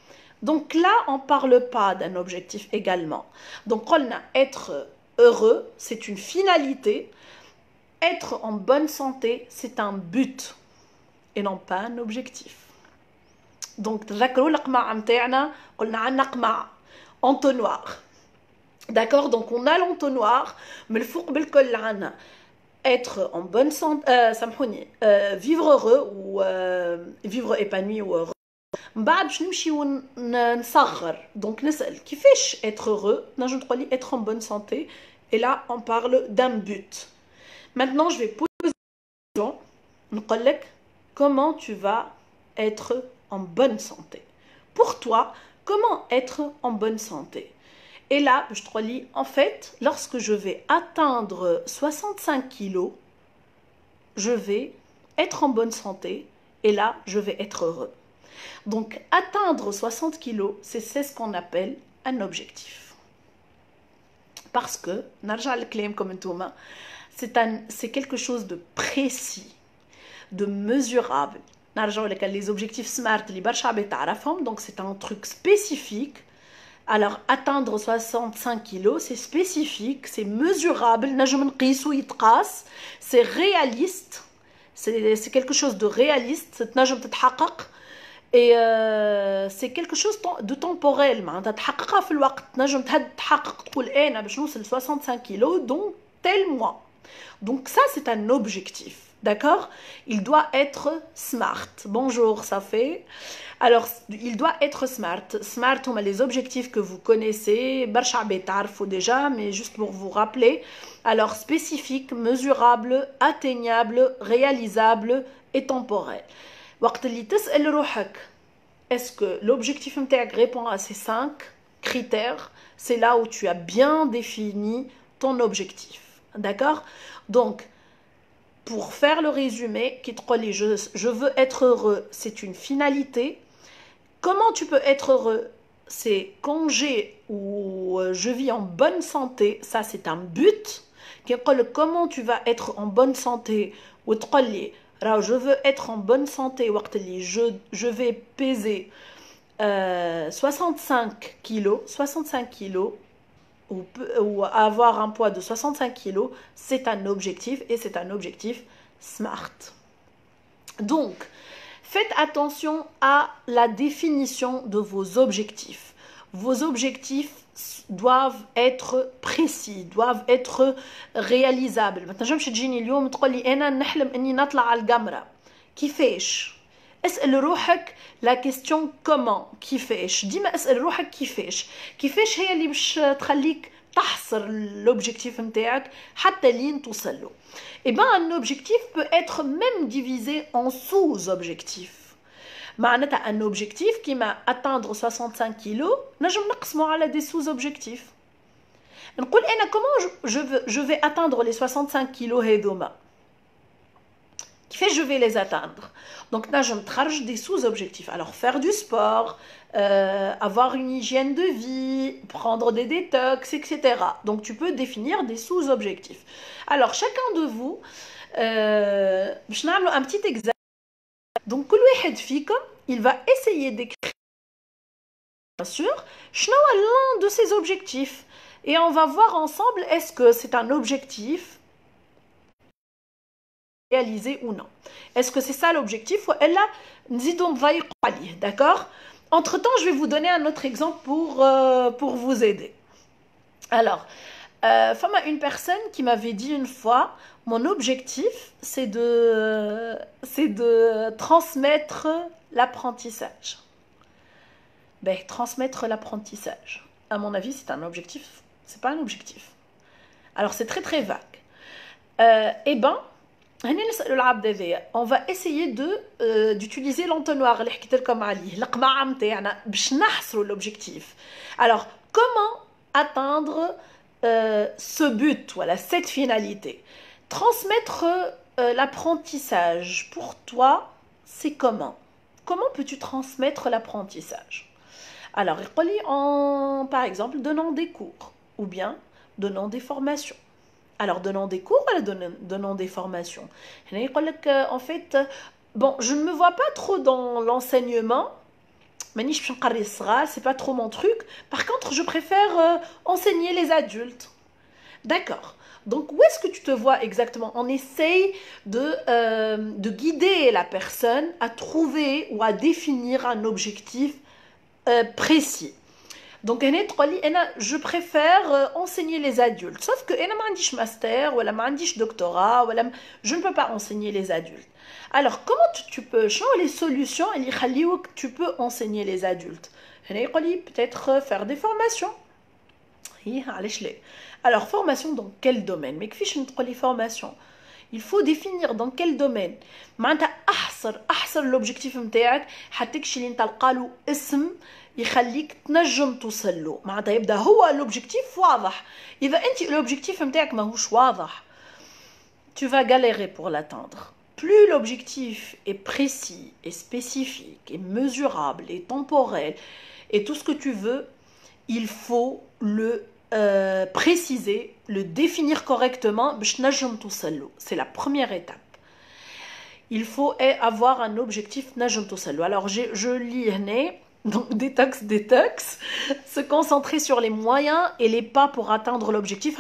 donc là on parle pas d'un objectif également. donc قلنا être heureux, c'est une finalité. Être en bonne santé, c'est un but et non pas un objectif. Donc, تذكروا القمع نتاعنا قلنا عندنا قمع entonnoir. D'accord? donc on a l'entonnoir من الفوق بالكل عندنا être en bonne santé سامحوني vivre heureux ou vivre épanoui ou heureux. من بعد باش نمشيو نصغر. donc نسأل كيفاش être heureux. نجم تقول لي être en bonne santé et là on parle d'un but. maintenant je vais poser une question. نقول لك comment tu vas être en bonne santé. pour toi comment être en bonne santé. et là je te relis en fait lorsque je vais atteindre 65 kilos je vais être en bonne santé et là je vais être heureux. donc atteindre 60 kilos c'est ce qu'on appelle un objectif. parce que نرجع للكلام comme انتوما c'est quelque chose de précis, de mesurable. نرجعوا لك les objectifs SMART اللي برشا عباد تعرفهم. donc c'est un truc spécifique. alors atteindre 65 kilos c'est spécifique, c'est mesurable, نجم نقيسو يتقاس, c'est réaliste, c'est quelque chose de réaliste, تنجم تتحقق. et c'est quelque chose de temporel. معناتها تحققها في الوقت. نجم تحقق تقول انا باش نوصل 65 كيلو donc tel mois. donc ça c'est un objectif. D'accord? Il doit être smart. Bonjour, ça fait. Alors, il doit être smart. Smart, on a les objectifs que vous connaissez. Barcha faut déjà, mais juste pour vous rappeler. Alors, spécifique, mesurable, atteignable, réalisable et temporel. وقت اللي تسأل روحك est-ce que l'objectif répond à ces 5 critères? C'est là où tu as bien défini ton objectif. D'accord? Donc, pour faire le résumé, je veux être heureux, c'est une finalité. Comment tu peux être heureux? C'est quand j'ai ou je vis en bonne santé, ça c'est un but. Comment tu vas être en bonne santé? Alors, je veux être en bonne santé, je vais peser 65 kilos ou avoir un poids de 65 kilos, c'est un objectif et c'est un objectif smart. Donc, faites attention à la définition de vos objectifs. Vos objectifs doivent être précis, doivent être réalisables. ما تنجمش تجيني اليوم تقول لي انا نحلم اني نطلع على القمرة. كيفاش؟ اسأل روحك لا كيستيون كومون كيفاش. ديما اسأل روحك كيفاش هي اللي باش تخليك تحصر l'objectif نتاعك حتى لين توصل له. Et ben un objectif peut être même divisé en sous-objectifs. معناتها un objectif qui m'a atteindre 65 kilos نجم نقسمه على des sous-objectifs. نقول انا comment je vais atteindre les 65 kilos هذوما. كيفاش je vais les atteindre? Donc نجم تخرج des sous-objectifs. Alors faire du sport, avoir une hygiène de vie, prendre des détox, etc. Donc tu peux définir des sous-objectifs. Alors chacun de vous, باش نعملوا un petit exercice. Donc كل واحد فيكم il va essayer d'écrire bien sûr شنو l'un de ses objectifs et on va voir ensemble est-ce que c'est un objectif réalisé ou non. Est-ce que c'est ça l'objectif ou elle a نزيدو نضيقوا عليه, d'accord? Entre-temps, je vais vous donner un autre exemple pour vous aider. Alors, femme a une personne qui m'avait dit une fois, mon objectif, c'est de transmettre l'apprentissage. Ben, transmettre l'apprentissage. À mon avis, c'est un objectif. C'est pas un objectif. Alors, c'est très très vague. Eh ben, on va essayer d'utiliser l'entonnoir l'objectif. Alors, comment atteindre ce but, voilà, cette finalité? Transmettre l'apprentissage, pour toi, c'est comment? Comment peux-tu transmettre l'apprentissage? Alors, par exemple, donnant des cours ou bien donnant des formations. Alors, donnant des cours ou donnant des formations? En fait, bon, je ne me vois pas trop dans l'enseignement. C'est pas trop mon truc. Par contre, je préfère enseigner les adultes. D'accord. Donc, où est-ce que tu te vois exactement? On essaye de guider la personne à trouver ou à définir un objectif précis. Donc, je préfère enseigner les adultes. Sauf que je n'ai pas master ou doctorat, je ne peux pas enseigner les adultes. Alors, comment tu peux changer les solutions et tu peux enseigner les adultes? Peut-être faire des formations. Alors, formation dans quel domaine? Mais qu'est-ce que les formations? Il faut définir dans quel domaine. أحصر l'objectif نتاعك حتى كشي اللي تلقى له اسم يخليك تنجم توصل له. معناتها يبدا هو l'objectif واضح. إذا أنت l'objectif نتاعك ماهوش واضح, tu vas galérer pour l'atteindre. Plus l'objectif est précis et spécifique et mesurable et temporel et tout ce que tu veux, il faut le préciser, le définir correctement. C'est la première étape. Il faut avoir un objectif. Alors je lis donc détox, se concentrer sur les moyens et les pas pour atteindre l'objectif.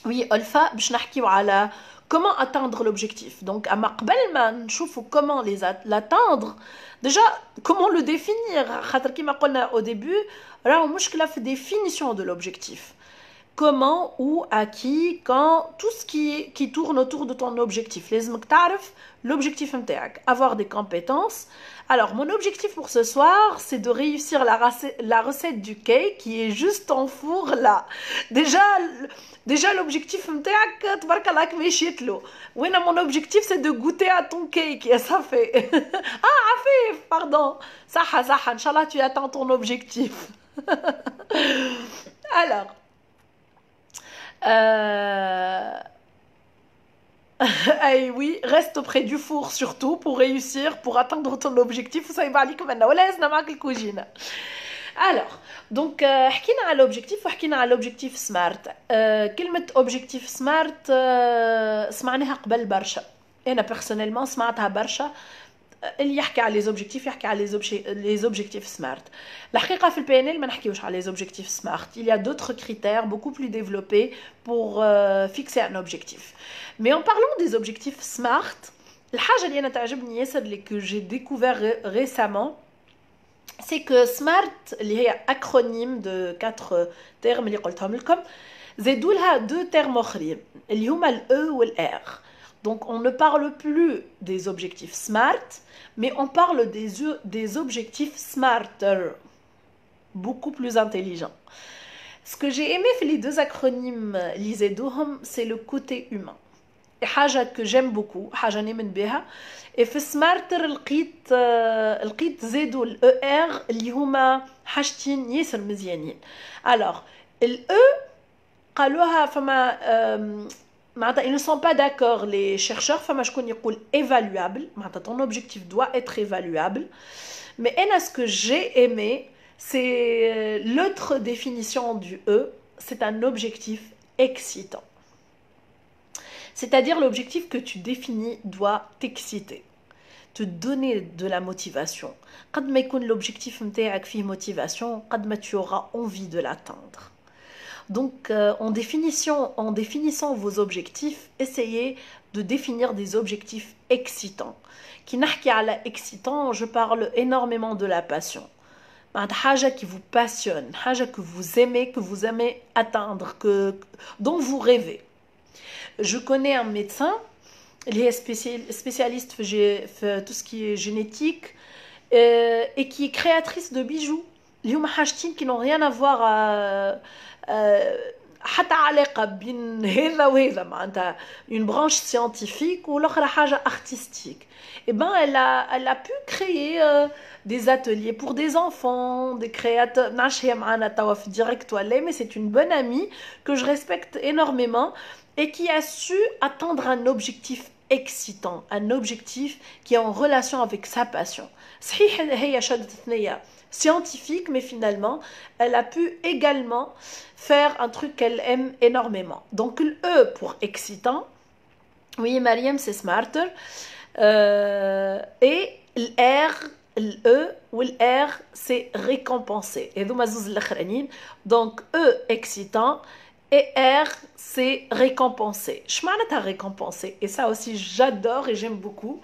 Oui, Alpha, comment atteindre l'objectif. Donc à comment l'atteindre. Déjà, comment le définir? Au début, là, on a la définition de l'objectif. comment, où, à qui, quand, tout ce qui tourne autour de ton objectif. لازمك تعرف l'objectif نتاعك. Avoir des compétences. Alors, mon objectif pour ce soir, c'est de réussir la recette du cake qui est juste en four là. Déjà l'objectif نتاعك تبارك الله مشيت له. وين mon objectif, c'est de goûter à ton cake. Et ça fait. Ah, Afif, pardon. Saha, Inch'Allah, tu atteins ton objectif. Alors. Eh oui, reste auprès du four surtout pour réussir, pour atteindre ton objectif. Alors, donc, حكينا على l'objectif وحكينا على l'objectif SMART. كلمة objectif SMART سمعناها قبل برشا. أنا personnellement سمعتها برشا. اللي يحكي على les objectifs يحكي على les objectifs SMART. الحقيقة في البي ان ال ما نحكيوش على les objectifs SMART. Il y a d'autres critères beaucoup plus développés pour fixer un objectif. Mais en parlant des objectifs SMART, الحاجة اللي أنا تعجبني ياسر اللي que j'ai découvert récemment, c'est que SMART اللي هي acronyme de 4 termes اللي قلتهم لكم زادوا لها 2 termes أخرين اللي هما ال E و ال R. Donc on ne parle plus des objectifs SMART, mais on parle des objectifs SMARTer, beaucoup plus intelligents. Ce que j'ai aimé في les 2 acronymes اللي زادوهم, c'est le côté humain. Et حاجة que j'aime beaucoup, حاجة نؤمن بها. Et في SMARTer لقيت زادوا ال ER اللي هما حاجتين ياسر مزيانين. Alors, ال E قالوها فما ils ne sont pas d'accord, les chercheurs. Fama شكون يقول évaluable. Ton objectif doit être évaluable. Mais ce que j'ai aimé, c'est l'autre définition du E. C'est un objectif excitant. C'est-à-dire l'objectif que tu définis doit t'exciter, te donner de la motivation. قد ما يكون l'objectif نتاعك فيه motivation, قد ما tu auras envie de l'atteindre. Donc, en définissant vos objectifs, essayez de définir des objectifs excitants. Qui نحكي على excitant, je parle énormément de la passion. حاجة qui vous passionne, حاجة que vous aimez atteindre, dont vous rêvez. Je connais un médecin, il est spécialiste في tout ce qui est génétique et qui est créatrice de bijoux. اللي هما حاجتين qui n'ont rien à voir حتى علاقة بين هذا وهذا معناتها une branche scientifique والأخرى حاجة artistique. Et ben elle a pu créer des ateliers pour des enfants, des créateurs. نعرفش هي معانا توا في direct ولا mais c'est une bonne amie que je respecte énormément et qui a su atteindre un objectif excitant, un objectif qui est en relation avec sa passion. صحيح هي شادت ثنية scientifique, mais finalement, elle a pu également faire un truc qu'elle aime énormément. Donc, le E pour excitant, oui, Mariam, c'est smarter, et le R, le E ou le R, c'est récompensé. Et donc, E, excitant, et R, c'est récompensé. Je m'en récompensé. Et ça aussi, j'adore et j'aime beaucoup.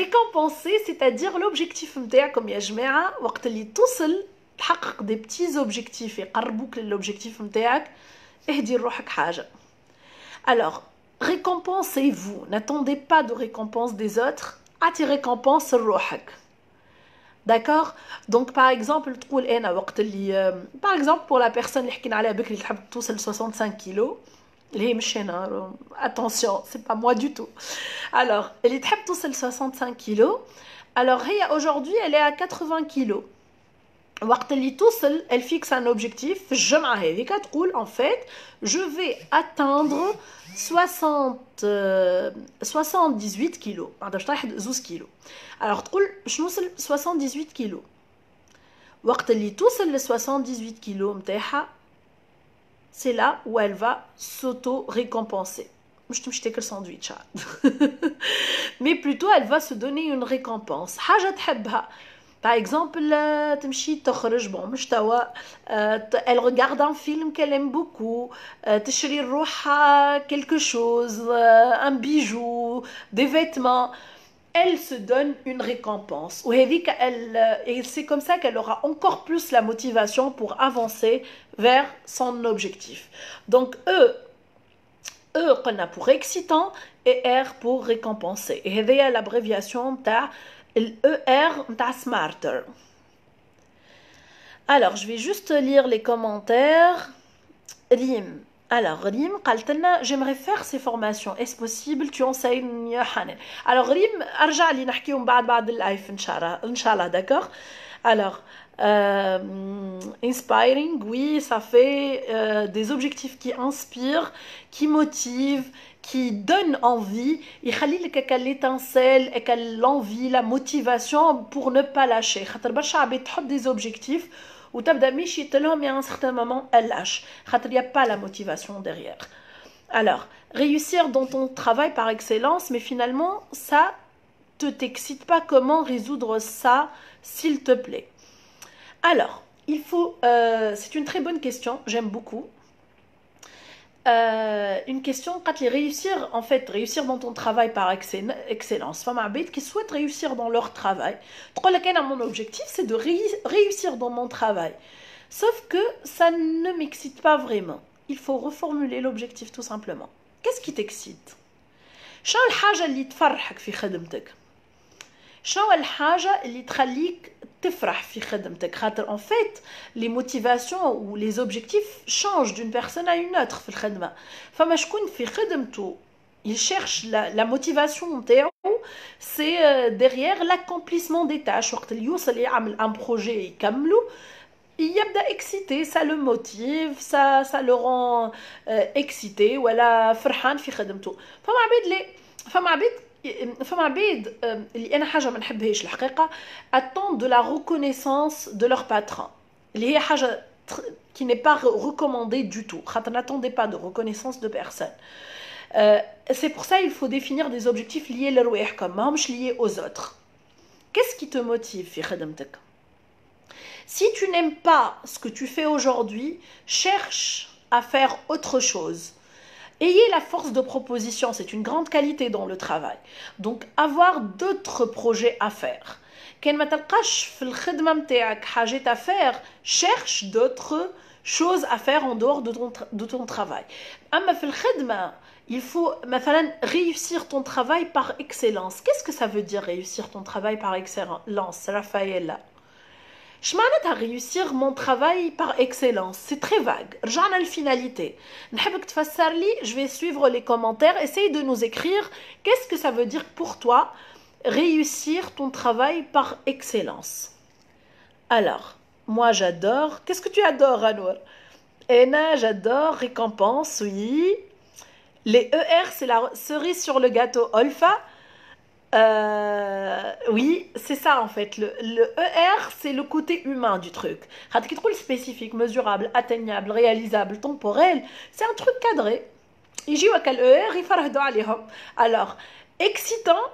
Récompenser, c'est-à dire l'objectif نتاعكم يا جماعة وقت اللي توصل تحقق des petits objectifs يقربوك للobjectif نتاعك اهدي لروحك حاجة. Alors, récompensez-vous, n'attendez pas de récompense des autres, اعطي récompense لروحك. D'accord? Donc par exemple تقول أنا وقت اللي par exemple pour la personne اللي حكينا عليها بكري اللي تحب توصل 65 كيلو اللي هي مش هنا attention c'est pas moi du tout. Alors اللي تحب توصل 65 كيلو alors هي aujourd'hui elle est à 80 كيلو وقت اللي توصل elle fixe un objectif في الجمعة هذيك تقول en fait je vais atteindre 78 كيلو بعد باش طايح 12 كيلو alors تقول باش نوصل 78 كيلو وقت اللي توصل ل 78 كيلو نتاعها c'est là où elle va s'auto-récompenser. مش تمشي تاكل ساندويتش mais plutôt elle va se donner une récompense حاجة تحبها. Par exemple, تمشي تخرج bon مش توا elle regarde un film qu'elle aime beaucoup, تشري لروحها quelque chose, un bijou, des vêtements. elle se donne une récompense. Et c'est comme ça qu'elle aura encore plus la motivation pour avancer vers son objectif. Donc, qu'on a pour excitant et R pour récompenser. Et c'est l'abréviation de l'ER de Smarter. Alors, je vais juste lire les commentaires. Rim. Alors, Rim, j'aimerais faire ces formations. Est-ce possible? Tu enseignes ya Hanen. Alors, Rim, arja li nahkiyoum ba'd live, Inch'Allah, d'accord? Alors, inspiring, oui, ça fait des objectifs qui inspirent, qui motivent, qui donnent envie. Il y a l'étincelle, l'envie, la motivation pour ne pas lâcher. Des objectifs où tu as mis mais à un certain moment, elle lâche. Il n'y a pas la motivation derrière. Alors, réussir dans ton travail par excellence, mais finalement, ça ne t'excite pas. Comment résoudre ça, s'il te plaît? Alors, c'est une très bonne question, j'aime beaucoup. Une question, quand réussir dans ton travail par excellence. Femmes abid qui souhaitent réussir dans leur travail. Mon objectif, c'est de réussir dans mon travail. Sauf que ça ne m'excite pas vraiment. Il faut reformuler l'objectif tout simplement. Qu'est-ce qui t'excite? شنو الحاجة اللي تفرحك في خدمتك؟ شنو الحاجة اللي تخليك تفرح في خدمتك؟ خاطر en fait les motivations ou les objectifs changent d'une personne à une autre في الخدمة. فما شكون في خدمته il cherche la motivation نتاعو c'est derrière l'accomplissement des tâches. وقت اللي يوصل يعمل un projet يكملو يبدا excité, ça le motive, ça le rend excité ولا فرحان في خدمته. فما عبيد اللي انا حاجه ما نحبهاش الحقيقه attendent de la reconnaissance de leur patron اللي هي حاجه qui n'est pas recommandée du tout. خاطر n'attendez pas de reconnaissance de personne. C'est pour ça il faut définir des objectifs liés لرواحكم ماهمش liés aux autres. Qu'est-ce qui te motive في خدمتك? Si tu n'aimes pas ce que tu fais aujourd'hui, cherche à faire autre chose. Ayez la force de proposition, c'est une grande qualité dans le travail. Donc, avoir d'autres projets à faire. كان ما تلقاش في الخدمة متاعك حاجات à faire, cherche d'autres choses à faire en dehors de ton travail. أما في الخدمة, il faut مثلا réussir ton travail par excellence. Qu'est-ce que ça veut dire réussir ton travail par excellence, Raphaël? Je m'arrête à réussir mon travail par excellence. C'est très vague. J'en ai la finalité. Je vais suivre les commentaires. Essaye de nous écrire qu'est-ce que ça veut dire pour toi réussir ton travail par excellence. Alors, moi j'adore. Qu'est-ce que tu adores, Anour? Ena, j'adore. Récompense, oui. Les ER, c'est la cerise sur le gâteau. Olfa. Oui, c'est ça en fait. Le ER, c'est le côté humain du truc. Le spécifique, mesurable, atteignable, réalisable, temporel, c'est un truc cadré. Alors, excitant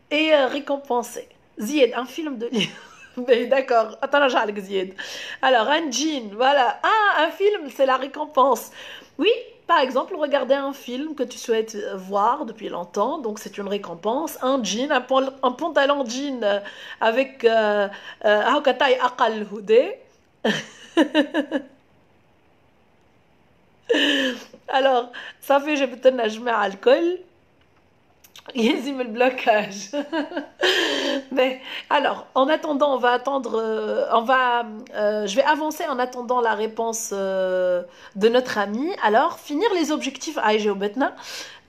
et récompensé. Zied, un film de livre. Mais d'accord, attends, j'arrête Zied. Alors, un jean, voilà. Ah, un film, c'est la récompense. Oui. Par exemple, regarder un film que tu souhaites voir depuis longtemps, donc c'est une récompense. Un jean, un pantalon jean avec taille aqal houdé. Alors, ça fait j'ai peut-être najmé alcool. يهزم le blocage. Mais alors, en attendant, on va attendre, je vais avancer en attendant la réponse de notre ami. Alors, finir les objectifs.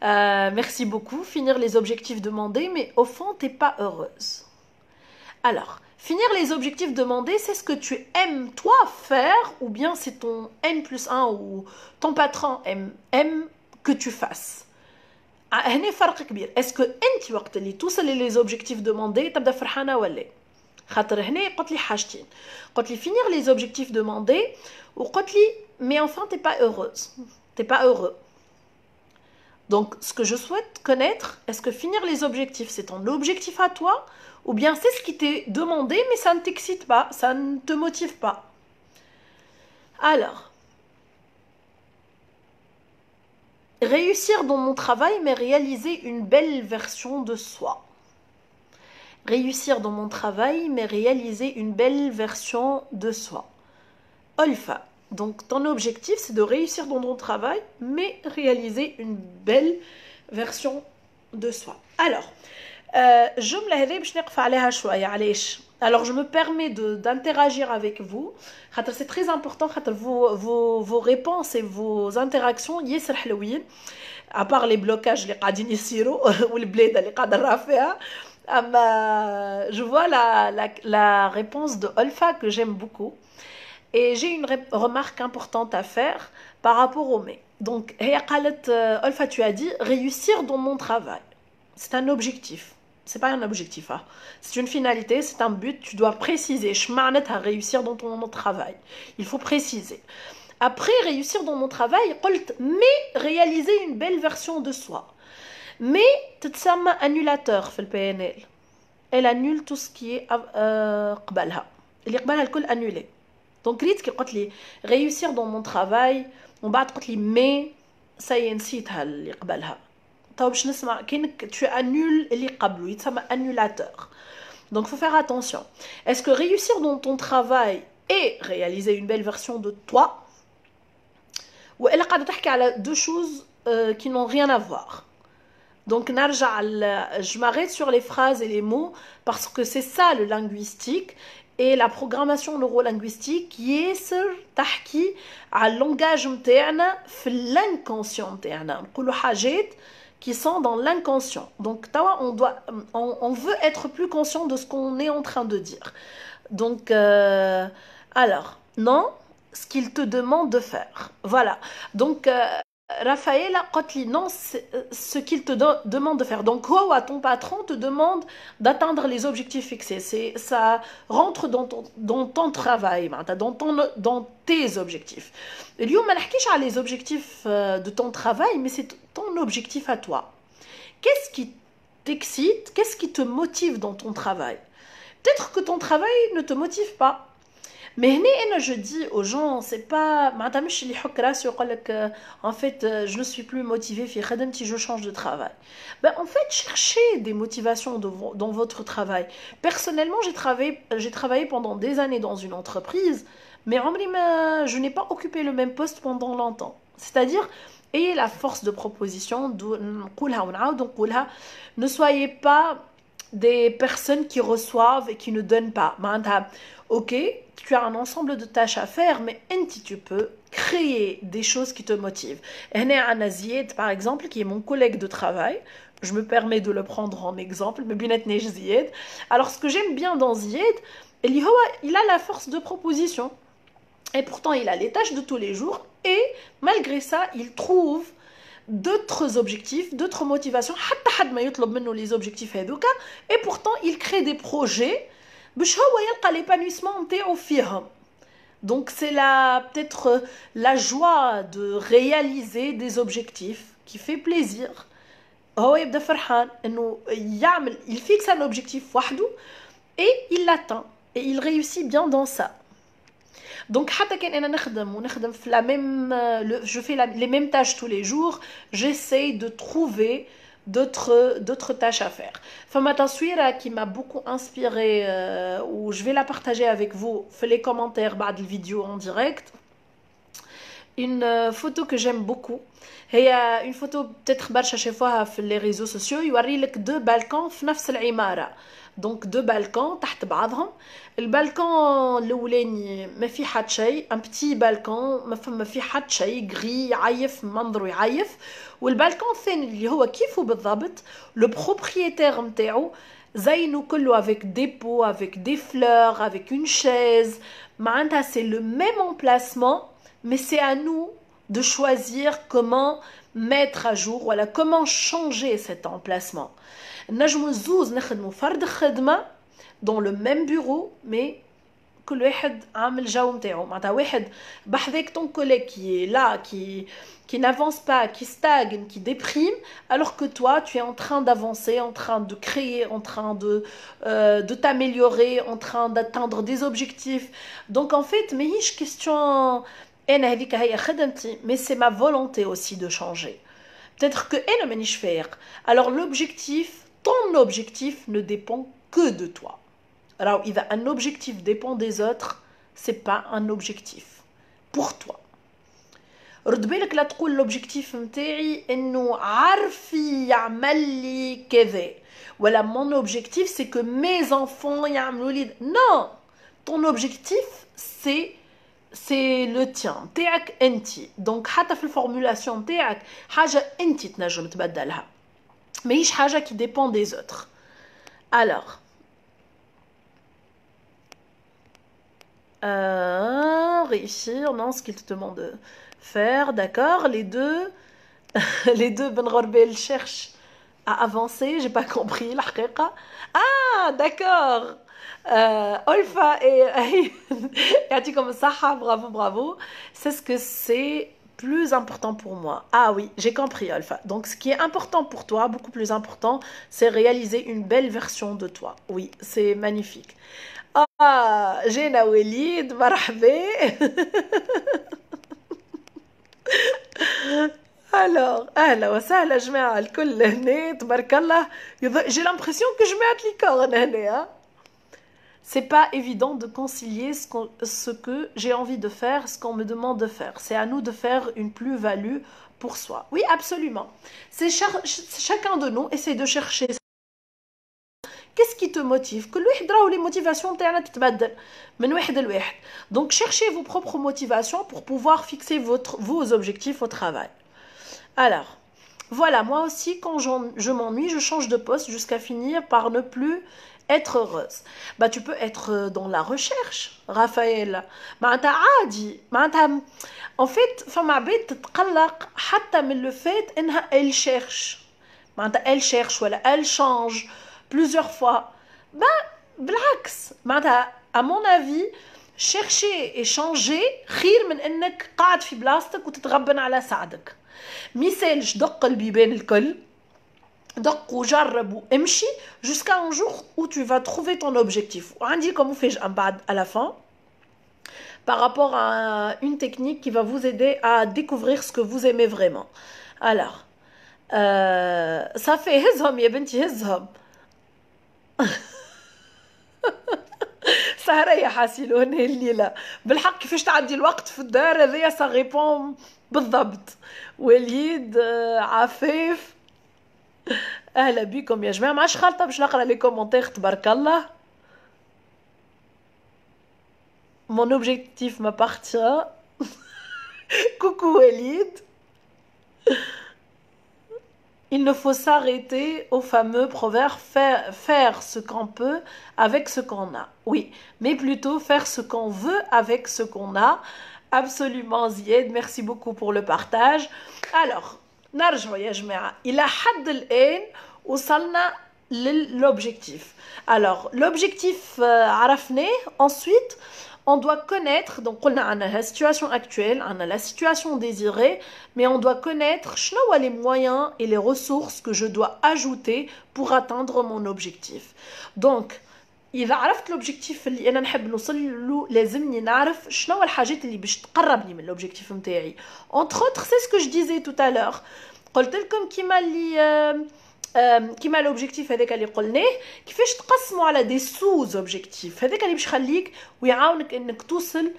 Merci beaucoup. Finir les objectifs demandés, mais au fond, t'es pas heureuse. Alors, finir les objectifs demandés, c'est ce que tu aimes toi faire, ou bien c'est ton N+1 ou ton patron aime que tu fasses. هنا فرق كبير. اسكو انت وقت اللي توصلي لي زوبجيكتيف دوموندي تبدا فرحانه ولا؟ خاطر هنا قلت لي حاجتين. قلت لي finir les objectifs demandés وقلت لي mais enfin t'es pas heureuse. T'es pas heureux. Donc ce que je souhaite connaître, est-ce que finir les objectifs c'est ton objectif à toi ou bien c'est ce qui t'est demandé mais ça ne t'excite pas, ça ne te motive pas. Alors, réussir dans mon travail, mais réaliser une belle version de soi. réussir dans mon travail, mais réaliser une belle version de soi. Olfa. Donc ton objectif, c'est de réussir dans ton travail, mais réaliser une belle version de soi. Alors, الجملة هذه باش نقف عليها شوية علاش. Alors je me permets d'interagir avec vous. C'est très important vos réponses et vos interactions ياسر حلوين. À part les blocages اللي قاعدين يصيروا والبلاد اللي قاعدة نراه فيها. Je vois la réponse de Olfa que j'aime beaucoup. Et j'ai une remarque importante à faire par rapport au mais. Donc, Olfa, tu as dit réussir dans mon travail. C'est un objectif. C'est pas un objectif. Hein. C'est une finalité, c'est un but. Tu dois préciser. Je m'arrête à réussir dans ton travail. Il faut préciser. Après, réussir dans mon travail, mais réaliser une belle version de soi. Mais, tu te sens annulateur, fait le PNL. Elle annule tout ce qui est قبلها. اللي قبلها الكل annulé. Donc, ريت كي قلت لي réussir dans mon travail, ومن بعد قلت لي mais ça y est نسيتها اللي قبلها. طيب باش نسمع كأنك tu annules اللي قبله يتسمى annulateur. Donc, faut faire attention. Est-ce que réussir dans ton travail et réaliser une belle version de toi, ou elle قاعدة تحكي على deux choses qui n'ont rien à voir. Donc, je m'arrête sur les phrases et les mots parce que c'est ça le linguistique. Et la programmation neurolinguistique ياسر تحكي على اللونجاج نتاعنا في l'inconscient نتاعنا نقولوا حاجات qui sont dans l'inconscient. Donc on veut être plus conscient de ce qu'on est en train de dire. Donc alors non, ce qu'il te demande de faire. Voilà. Donc Raphaël Kotli, non, ce qu'il te demande de faire. Donc, ton patron te demande d'atteindre les objectifs fixés. Ça rentre dans ton travail, dans tes objectifs. Et lui, on m'a dit les objectifs de ton travail, mais c'est ton objectif à toi. Qu'est-ce qui t'excite? Qu'est-ce qui te motive dans ton travail? Peut-être que ton travail ne te motive pas. Mais je dis aux gens, c'est pas en fait je ne suis plus motivée si je change de travail. En fait, cherchez des motivations dans votre travail. Personnellement, j'ai travaillé pendant des années dans une entreprise, mais je n'ai pas occupé le même poste pendant longtemps. C'est-à-dire, ayez la force de proposition, ne soyez pas des personnes qui reçoivent et qui ne donnent pas. Ok, tu as un ensemble de tâches à faire, mais tu peux créer des choses qui te motivent. Zied, par exemple, qui est mon collègue de travail, je me permets de le prendre en exemple, mais Zied. Alors, ce que j'aime bien dans Zied, il a la force de proposition. Et pourtant, il a les tâches de tous les jours. Et malgré ça, il trouve d'autres objectifs, d'autres motivations. Les objectifs et pourtant, il crée des projets. L'épanouissement نتاعو فيهم. Donc c'est peut-être la joie de réaliser des objectifs qui fait plaisir. هو يبدا فرحان انه il fixe un objectif وحده et il l'atteint et il réussit bien dans ça. Donc حتى كان انا نخدم في la même je fais les mêmes tâches tous les jours, j'essaye de trouver d'autres tâches à faire. Fama taswira qui m'a beaucoup inspiré ou je vais la partager avec vous, faites les commentaires بعد الفيديو en direct. Une photo que j'aime beaucoup. هي une photo peut-être برشا شافوها في les réseaux sociaux, يوري لك deux balcons في نفس العمارة. Donc deux balcons تحت بعضهم. البالكون الاولاني ما في حد شيء، un petit balcon ما في حد شيء، gris يعيف منظره يعيف. والبالكون الثاني اللي هو كيفه بالضبط، لو بروبريتير نتاعو زينو كله avec des pots, avec des fleurs, avec une chaise. معناتها c'est le même emplacement, mais c'est à nous de choisir comment mettre à jour, voilà, comment changer cet emplacement. نجمو زوز نخدمو فرد خدمة dans le même bureau, mais كل واحد عامل جو نتاعو. معناتها واحد بحذاك ton collègue qui est là, qui n'avance pas, qui stagne, qui déprime, alors que toi, tu es en train d'avancer, en train de créer, en train de t'améliorer, en train d'atteindre des objectifs. Donc en fait, ماهيش question أنا هذيك هي خدمتي, mais c'est ma volonté aussi de changer. Peut-être que أنا مانيش فايق. Alors l'objectif, ton objectif ne dépend que de toi. Alors, un objectif dépend des autres, c'est pas un objectif pour toi. رد بالك لا تقول l'objectif نتاعي انه عارفي يعمل لي كذا ولا mon objectif c'est que mes enfants يعملوا لي non, ton objectif c'est le tien تاعك انت. donc حتى في الفورمولاسيون تاعك حاجه انت تنجم تبدلها ماهيش حاجه qui dépend des autres. alors réussir, non, ce qu'il te demande de faire, d'accord, les deux Ben Gorbel cherchent à avancer, j'ai pas compris, la ah, d'accord, Olfa et Yati comme ça, bravo, bravo, c'est ce que c'est plus important pour moi. Ah oui, j'ai compris, Olfa. Donc, ce qui est important pour toi, beaucoup plus important, c'est réaliser une belle version de toi. Oui, c'est magnifique. Ah, جينا وليد مرحبا. alors اهلا وسهلا جماعه الكل هنا تبارك الله. j'ai l'impression que جماعه الكورن هنا. c'est pas évident de concilier ce que j'ai envie de faire, ce qu'on me demande de faire. C'est à nous de faire une plus-value pour soi. Oui, absolument. C'est chacun de nous essaie de chercher. Qu'est-ce qui te motive? Que les motivations donc cherchez vos propres motivations pour pouvoir fixer vos objectifs au travail. Alors, voilà, moi aussi, quand je m'ennuie, je change de poste jusqu'à finir par ne plus être heureuse. Bah, tu peux être dans la recherche, Raphaël. En fait, le fait elle cherche. Elle cherche, elle change plusieurs fois. Ben, بالعكس, à mon avis, chercher et changer خير من انك قاعد في بلاصتك وتتغبن على سعدك. مثالش دق البيبان الكل دق وجرب وامشي jusqu'à un jour où tu vas trouver ton objectif. وعندي comment fais-je à la fin par rapport à une technique qui va vous aider à découvrir ce que vous aimez vraiment. Alors, ça fait هزهم يا بنتي هزهم. سهرة يا حاسيلون الليلة بالحق كيفاش تعدي الوقت في الدار هذايا سا ريبون بالضبط. وليد عفيف اهلا بكم يا جماعة. معاش خالطة باش نقرا لي كومونتير تبارك الله. Mon objectif m'appartient. Coucou Walid. Il ne faut s'arrêter au fameux proverbe faire ce qu'on peut avec ce qu'on a. Oui, mais plutôt faire ce qu'on veut avec ce qu'on a. Absolument Zied, merci beaucoup pour le partage. Alors, نرجع يا جماعة إلى حد الآن وصلنا l'objectif. Alors, l'objectif عرفناه. Ensuite, on doit connaître, donc on a la situation actuelle, on a la situation désirée, mais on doit connaître les moyens et les ressources que je dois ajouter pour atteindre mon objectif. Donc, إذا عرفت l'objectif اللي أنا نحب نوصل له لازمني نعرف شنو الحاجات اللي باش تقربني من l'objectif نتاعي. Entre autres, c'est ce que je disais tout à l'heure. قلت لكم كيما l'objectif هذاك اللي قلناه كيفاش تقسموا على دي سوز اوبجيكتيف هذاك اللي باش يخليك ويعاونك انك توصل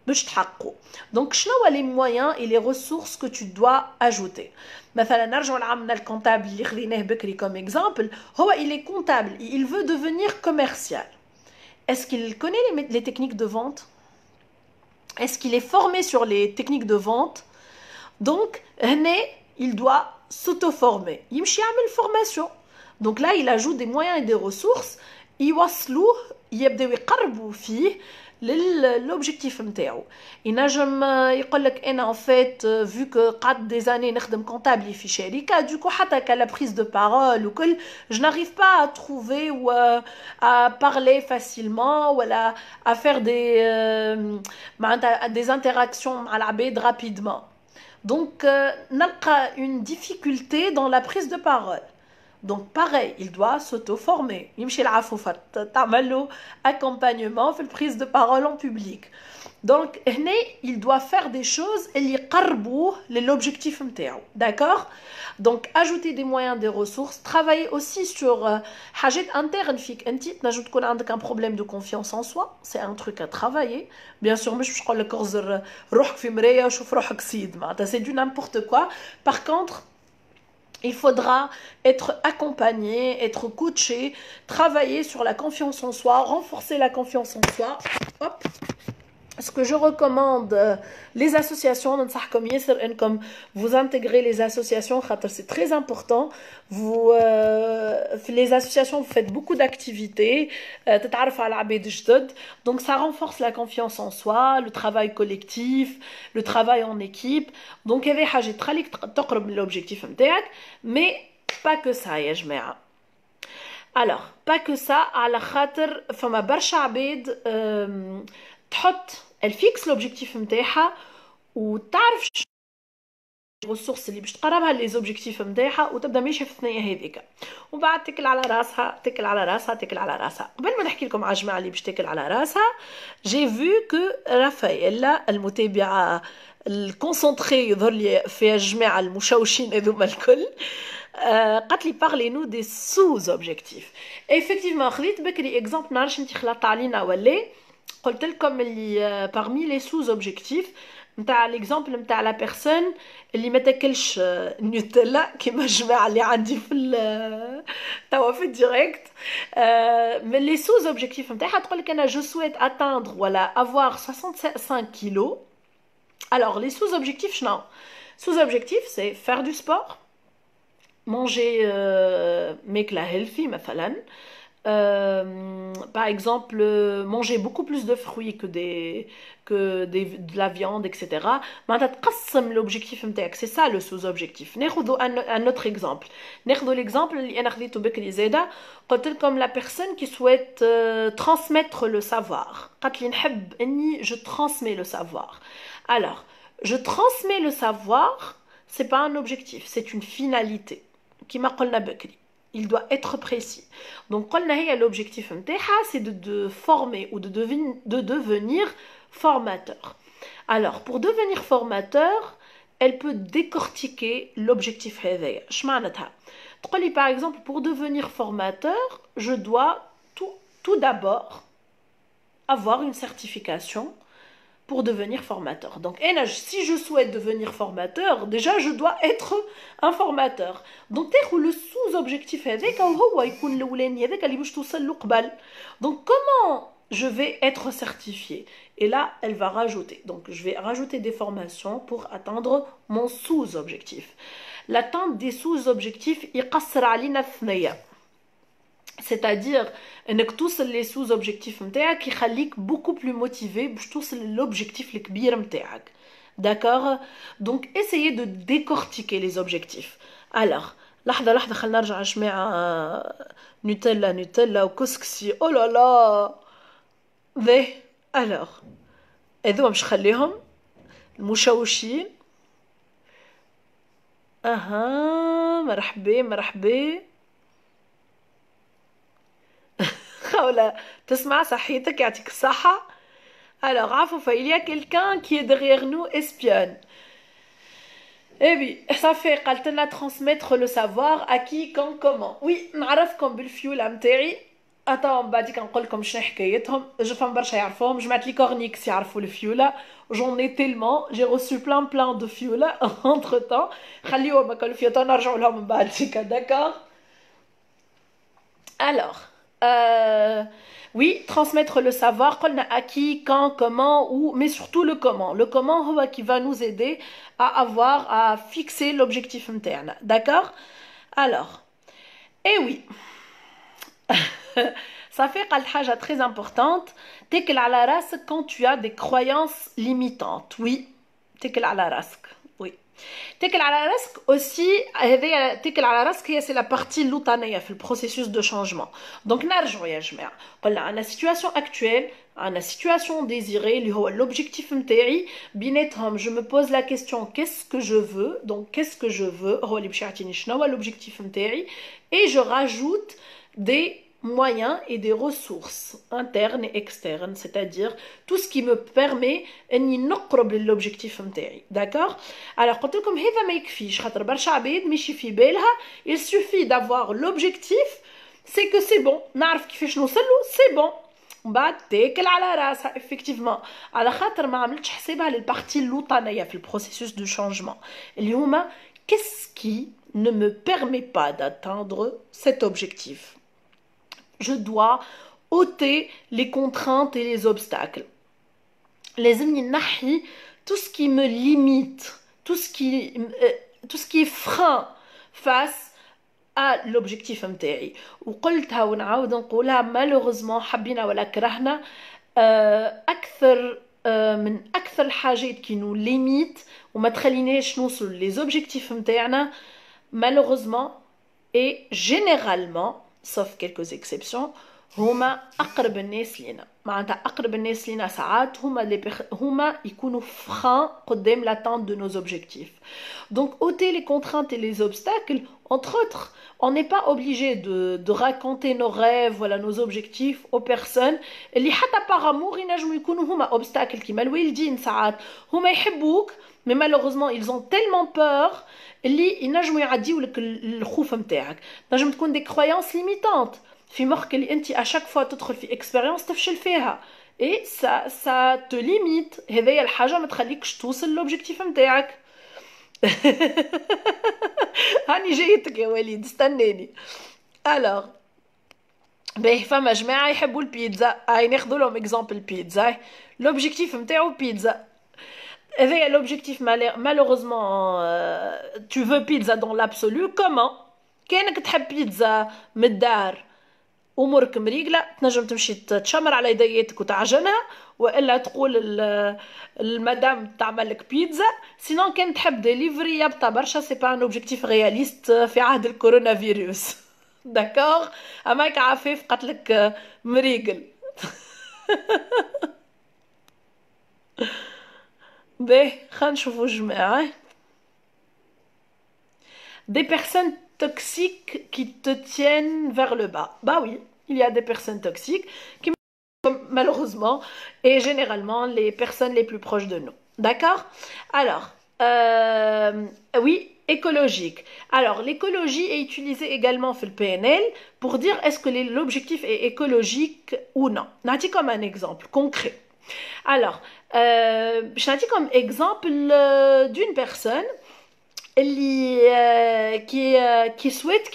باش تحققه. دونك شنو هو لي مويان اي لي ريسورس كو تو دوا اجوتي. مثلا نرجعوا لعمنا الكونتابل اللي خليناه بكري كوم اكزامبل. هو il est comptable, il veut devenir commercial. Est-ce qu'il connaît les techniques de vente? Est-ce qu'il est formé sur les techniques de vente? Donc هنا il doit s'auto-former. يمشي يعمل formation. Donc là, il ajoute des moyens et des ressources. يوصلوه يبداو يقربوا فيه l'objectif نتاعو. ينجم يقول لك انا en fait vu que قعدت des années نخدم comptable في شركة du coup حتى qu'à la prise de parole وكل je n'arrive pas à trouver ou à parler facilement ou à faire des interactions مع العباد rapidement. Donc, نلقى une difficulté dans la prise de parole. Donc, pareil, il doit s'auto-former. يمشي العفوفة تعمل له accompagnement في la prise de parole en public. Donc il doit faire des choses اللي يقربوه للobjectif نتاعو. D'accord? Donc ajouter des moyens, des ressources, travailler aussi sur حاجات interne فيك انت تنجم تكون عندك un problème de confiance en soi, c'est un truc à travailler. Bien sûr مش باش نقول لك اغزر روحك في مرايه وشوف روحك سيد معناتها c'est du n'importe quoi. Par contre il faudra être accompagné, être coaché, travailler sur la confiance en soi, renforcer la confiance en soi. Hop. Ce que je recommande, les associations, comme vous intégrez les associations, c'est très important. Vous, les associations, vous faites beaucoup d'activités, donc ça renforce la confiance en soi, le travail collectif, le travail en équipe. Donc il y a l'objectif, mais pas que ça, ya jma'a. Alors, pas que ça, à la khater, fama barsha abed, elle fixe l'objectif نتاعها وتعرف الريسورس اللي باش تقربها les objectifs نتاعها وتبدا ماشيه في الثنيه هذيك ومن بعد تكل على راسها تكل على راسها تكل على راسها. قبل ما نحكي لكم على الجماعه اللي باش تكل على راسها جي فيو كو رافائيلا المتابعه الكونسونطري يظهر لي في الجماعه المشوشين هذوما الكل قالت لي بارلي نو دي سوز اوبجيكتيف. ايفيكتيفمون خليت بكري اكزامبل نعرفش انت خلطت علينا ولا قلت لكم اللي parmi les sous-objectifs نتاع l'exemple نتاع لا بيرسون اللي ما تاكلش نيوتيلا كيما الجماعه اللي عندي في توا في الديريكت. من لي sous-objectifs نتاعها تقول لك انا جو سويت atteindre ولا avoir 65 kilos. Alors les sous-objectifs شنو؟ sous-objectif c'est faire du sport, manger ماكله healthy مثلا. Par exemple, manger beaucoup plus de fruits de la viande, etc. L'objectif, c'est ça le sous-objectif. Un autre exemple. L'exemple, comme la personne qui souhaite transmettre le savoir. Je transmets le savoir. Alors, je transmets le savoir, c'est pas un objectif, c'est une finalité. Qui m'a dit il doit être précis. Donc, l'objectif, c'est de former ou de devenir formateur. Alors, pour devenir formateur, elle peut décortiquer l'objectif. Par exemple, pour devenir formateur, je dois tout d'abord avoir une certification pour devenir formateur. Donc, si je souhaite devenir formateur, déjà, je dois être un formateur. Donc, le sous-objectif avec donc, comment je vais être certifié? Et là, elle va rajouter. Donc, je vais rajouter des formations pour atteindre mon sous-objectif. L'atteinte des sous-objectifs, c'est-à-dire انك توصل les sous-objectifs نتاعك يخليك beaucoup plus motivé باش توصل للobjectif الكبير نتاعك. D'accord? Donc essayez de décortiquer les objectifs. Alors لحظه خلينا نرجع جماعه نوتيلا وكسكسي oh là là ذي. alors هذوما باش نخليهم المشوشين. مرحبا خولة تسمع صحيتك يعطيك الصحة. Alors, il y a quelqu'un qui est derrière nous, espionne. Eh oui, ça fait قالتلنا transmettre le savoir à qui, quand, comment. Oui, نعرفكم بالفيولة متاعي. أتوا من بعد كنقول لكم شنو حكايتهم. جو فهم برشا يعرفوهم. جمعت لي كورنيكس يعرفوا الفيولة. J'en ai tellement. J'ai reçu plein de فيولة entre temps. خليوهم هكا الفيولة نرجعوا لهم من بعد d'accord. Alors. Oui, transmettre le savoir, à qui, quand, comment, où, mais surtout le comment. Le comment qui va nous aider à fixer l'objectif interne. D'accord? Alors, et oui, ça fait une chose très importante. Tekel ala rask quand tu as des croyances limitantes. Oui, tekel ala rask. Oui. Tekel ala rask aussi, tekel ala rask, c'est la partie l'outanaya, le processus de changement. Donc, narjou ya jma'a. Qolna la situation actuelle, la situation désirée, l'objectif mta'i, binethom, je me pose la question qu'est-ce que je veux? Donc, qu'est-ce que je veux? L'objectif mta'i, et je rajoute des moyens et des ressources internes et externes, c'est-à-dire tout ce qui me permet اني نقرب للobjectif نتاعي. D'accord? Alors قلت لكم هذا ما يكفيش خاطر برشا عباد ماشي في بالها il suffit d'avoir l'objectif c'est que c'est bon نعرف كيفاش نوصله c'est bon ومن بعد تاكل على راسها effectivement على خاطر ما عملتش حسابها للبارتي اللوطانيه في البروسيسوس دو شانجمون اللي هما qu'est-ce qui ne me permet pas d'atteindre cet objectif. Je dois ôter les contraintes et les obstacles. لازمني نحي tout ce qui me limite, tout ce qui est frein face à l'objectif نتاعي. وقلتها ونعاود نقولها malheureusement حبينا ولا كرهنا من أكثر الحاجات qui nous limite وما تخليناش نوصل les objectifs نتاعنا malheureusement et généralement sauf quelques exceptions هما أقرب الناس لينا معناتها أقرب الناس لينا ساعات هما يكونوا freins قدام l'atteinte de nos objectifs. Donc ôter les contraintes et les obstacles, entre autres, on n'est pas obligé de raconter nos rêves, voilà, nos objectifs aux personnes اللي حتى par amour ينجموا يكونوا هما obstacles كيما الوالدين ساعات هما يحبوك mais malheureusement ils ont tellement peur اللي ينجموا يعديوا لك الخوف نتاعك. نجم تكون des croyances limitantes في مخك اللي انت à chaque fois تدخل في expérience تفشل فيها et ça te limite. هذه الحاجه ما تخليكش توصل للوبجيكتيف نتاعك. هاني جايتك يا وليد استناني. الوغ باهي فما جماعه يحبوا البيتزا هاي ناخذ لهم اكزامبل بيتزا لوبجيكتيف نتاعو بيتزا. هذايا لوبجيكتيف malheureusement tu veux pizza dans l'absolu comment كانك تحب بيتزا من الدار امورك مريقله تنجم تمشي تشمر على يدياتك وتعجنها والا تقول المدام تعمل لك بيتزا. سينون كان تحب ديليفري يبطى برشا سي با ان اوبجيكتيف رياليست في عهد الكورونا فيروس. داكوغ اماك عفيف قتلك مريقل. باهي خلينا نشوفوا جماعه des personnes toxiques qui te tiennent vers le bas. Bah oui, il y a des personnes toxiques qui malheureusement et généralement les personnes les plus proches de nous. D'accord? Alors, oui, écologique. Alors, l'écologie est utilisée également dans le PNL pour dire est-ce que l'objectif est écologique ou non. Nati comme un exemple concret. Alors, je nati comme exemple d'une personne qui souhaite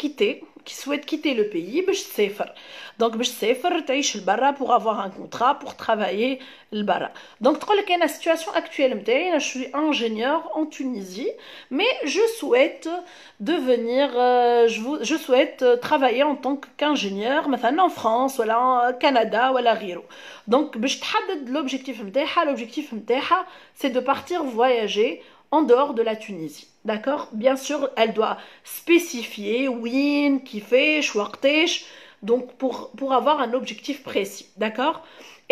quitter le pays باش تسافر. Donc باش تسافر تعيش لبرا pour avoir un contrat pour travailler لبرا. Donc تقول لك انا situation actuelle نتاعي انا je suis ingénieur en Tunisie mais je souhaite devenir je souhaite travailler en tant qu'ingénieur مثلا en France ولا Canada ولا غيره. Donc باش تحدد l'objectif نتاعها c'est de partir voyager en dehors de la Tunisie. D'accord? Bien sûr, elle doit spécifier win, kifesh, waqtesh, donc pour avoir un objectif précis. D'accord?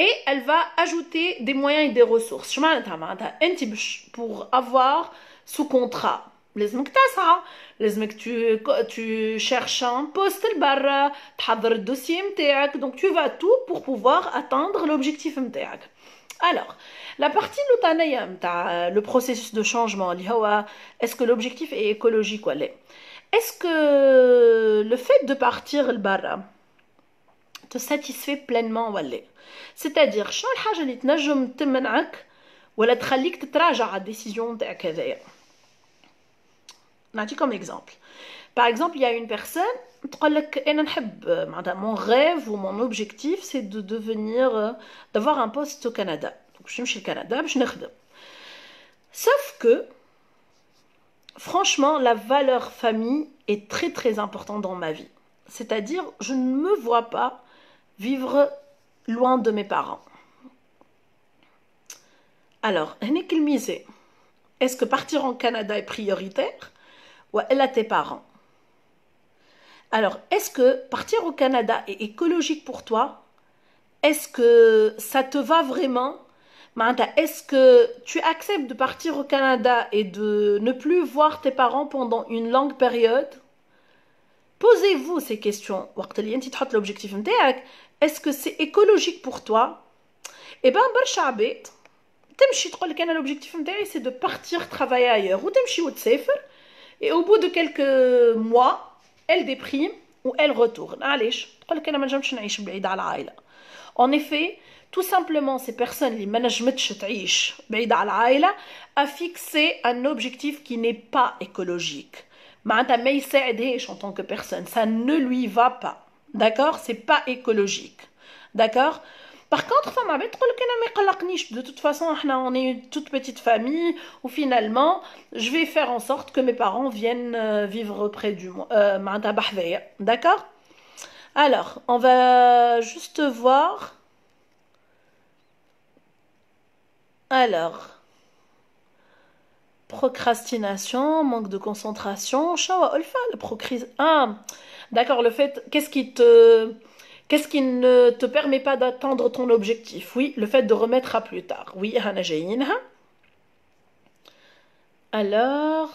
Et elle va ajouter des moyens et des ressources. Pour avoir sous contrat, لازمك tu cherches un poste لبرا تحضر الدوسيي نتاعك. Donc tu vas tout pour pouvoir atteindre l'objectif نتاعك. Alors, la partie l'outanaya, le processus de changement, est-ce que l'objectif est écologique ou est? Est-ce que le fait de partir le barra te satisfait pleinement ou est? C'est-à-dire, شنو الحاجة اللي تنجم تمنعك ولا تخليك تتراجع على الديسيجن نتاعك هذايا؟ نعطي comme exemple. Par exemple, il y a une personne تقول لك انا نحب معناتها mon rêve ou mon objectif c'est de devenir d'avoir un poste au Canada. Donc باش نمشي للكندا باش نخدم. Sauf que franchement la valeur famille est très très importante dans ma vie. C'est-à-dire je ne me vois pas vivre loin de mes parents. Alors, هناك الميزة. Est-ce que partir en Canada est prioritaire ou elle a tes parents? Alors, est-ce que partir au Canada est écologique pour toi? Est-ce que ça te va vraiment? Est-ce que tu acceptes de partir au Canada et de ne plus voir tes parents pendant une longue période? Posez posez-vous ces questions. وقت اللي انت تحط l'objectif نتاعك est-ce que c'est écologique pour toi? Eh ben برشا عباد تمشي تقول لك انا l'objectif نتاعي c'est de partir travailler ailleurs وتمشي وتسافر et au bout de quelques mois elle déprime ou elle retourne. علاش؟ تقول لك انا ما نجمش نعيش بعيد على العائله. En effet, tout simplement ces personnes اللي ما نجمتش تعيش بعيد على العائله a fixé un objectif qui n'est pas écologique. معناتها ما يساعدهاش en tant que personne, ça ne lui va pas. D'accord? C'est pas écologique. D'accord? Par contre, femme عباد تقول لك انا ما يقلقنيش. De toute façon, احنا on est une toute petite famille où finalement, je vais faire en sorte que mes parents viennent vivre près du moi. معناتها بحذايا. D'accord? Alors, on va juste voir. Alors, procrastination, manque de concentration. Shawa Olfa, Ah, d'accord, le fait, qu'est-ce qui ne te permet pas d'atteindre ton objectif? Oui, le fait de remettre à plus tard. Oui, Hana Jaïnha. Alors,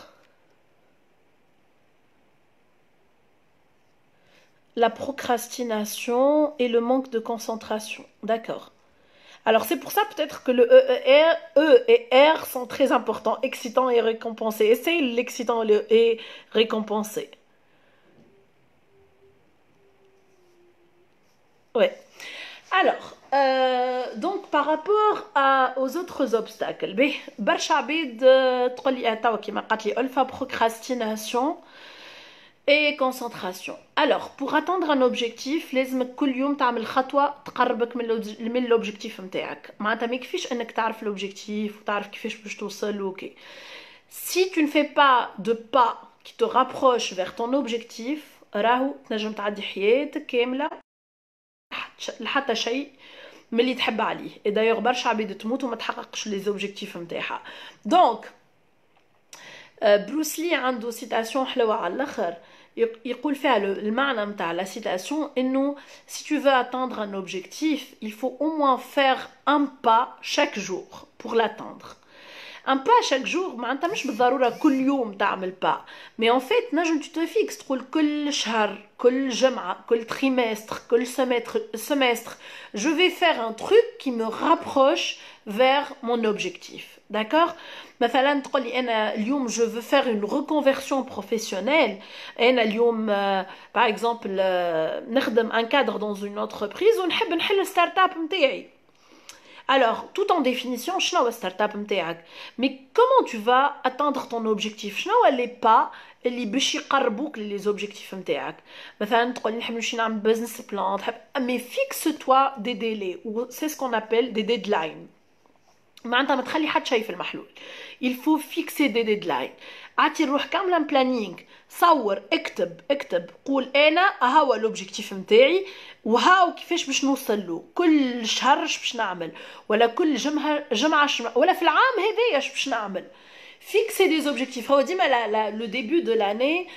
la procrastination et le manque de concentration. D'accord. Alors c'est pour ça peut-être que le E et R sont très importants, excitant et récompensé. Essaye l'excitant et récompensé. Ouais. Alors, donc par rapport aux autres obstacles, برشا عباد تقول لي توا كيما قالت لي ألفا procrastination et concentration. Alors, pour atteindre un objectif, لازمك كل يوم تعمل خطوة تقربك من l'objectif نتاعك. معناتها ما يكفيش انك تعرف l'objectif وتعرف كيفاش باش توصل اوكي. Si tu ne fais pas de pas qui te rapprochent vers ton objectif, راهو تنجم تعدي حياتك كاملة لحتى شيء من اللي تحب عليه. Et d'ailleurs برشا عباد تموت وما تحققش les objectifs نتاعها. Donc بروس لي عنده سيتاسيون حلوة على الاخر يقول فيها المعنى نتاع لا سيتاسيون انه si tu veux atteindre un objectif il faut au moins faire un pas chaque jour pour l'atteindre. Un pas chaque jour معناتها مش بالضروره كل يوم تعمل pas mais en fait نجم tu te fixes تقول كل شهر كل جمعه كل trimestre كل semestre je vais faire un truc qui me rapproche vers mon objectif. D'accord? مثلا تقول لي انا اليوم je veux faire une reconversion professionnelle. انا اليوم par exemple نخدم un cadre dans une entreprise ونحب نحل الستارت اب نتاعي. Alors, tout en définition, شنو هو ستارت اب نتاعك؟ Mais comment tu vas atteindre ton objectif؟ شنو هو les pas اللي باش يقربوك les objectifs نتاعك؟ مثلا تقول لي نحب نمشي نعمل business plan، تحب mais fixe-toi des délais ou c'est ce qu'on appelle des deadlines. معناتها ما تخلي حد شيء في المحلول. Il faut fixer des deadlines. اعطي روحك كامله بلانينغ، صور اكتب قول انا هاو الاوبجيكتيف نتاعي وهاو كيفاش باش نوصل له، كل شهر اش باش نعمل ولا كل جمعه ولا في العام هذايا اش باش نعمل. fixer des objectifs. هو ديما le début de l'année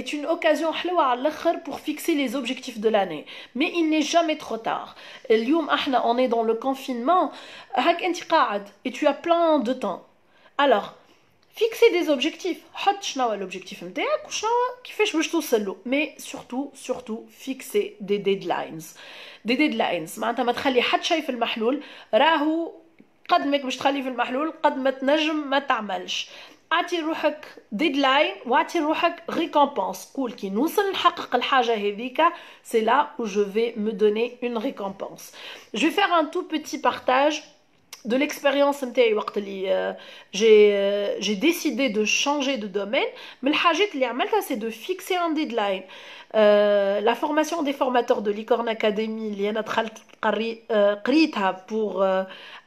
est une occasion حلوة على الاخر pour fixer les objectifs de l'année. Mais il n'est jamais trop tard. اليوم احنا on est dans le confinement، هاك انت قاعد et tu as plein de temps. Alors fixer des objectifs. حط شنو هو l'objectif نتاعك وشنو كيفاش باش توصل له. Mais surtout fixer des deadlines. Des deadlines معناتها ما تخلي حد شيء في المحلول. راهو قد ماك باش تخلي في المحلول قد ما تنجم ما تعملش. اعطي روحك ديدلاين واعطي روحك ريكompense. قول كي نوصل نحقق الحاجه هذيك c'est là où je vais me donner une récompense. Je vais faire un tout petit partage de l'expérience نتاعي وقت اللي j'ai décidé de changer de domaine. من الحاجات اللي عملتها c'est de fixer un deadline. La formation des formateurs de Licorne Academy اللي انا دخلت قريتها pour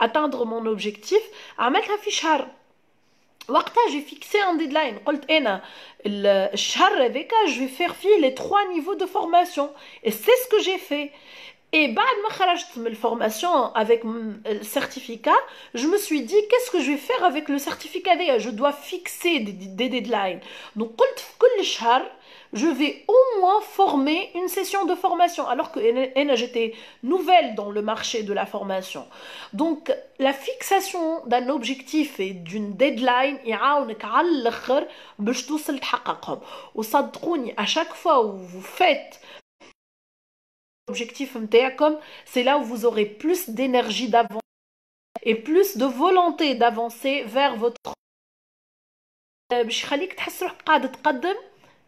atteindre mon objectif عملتها في شهر. وقتها j'ai fixé un deadline. قلت انا الشهر هذاك je vais faire فيه les 3 niveaux de formation et c'est ce que j'ai fait. Et بعد ما خرجت من الفورماسيون avec le certificat, je me suis dit qu'est-ce que je vais faire avec le certificat هذايا. Je dois fixer des deadlines. Donc قلت في كل شهر je vais au moins former une session de formation, alors que j'étais nouvelle dans le marché de la formation. Donc, la fixation d'un objectif et d'une deadline, يعاونك على الآخر باش توصل تحققهم. وصدقوني, à chaque fois où vous faites l'objectif متاعكم, c'est là où vous aurez plus d'énergie d'avancer et plus de volonté d'avancer vers votre باش يخليك تحس روحك قاعد تقدم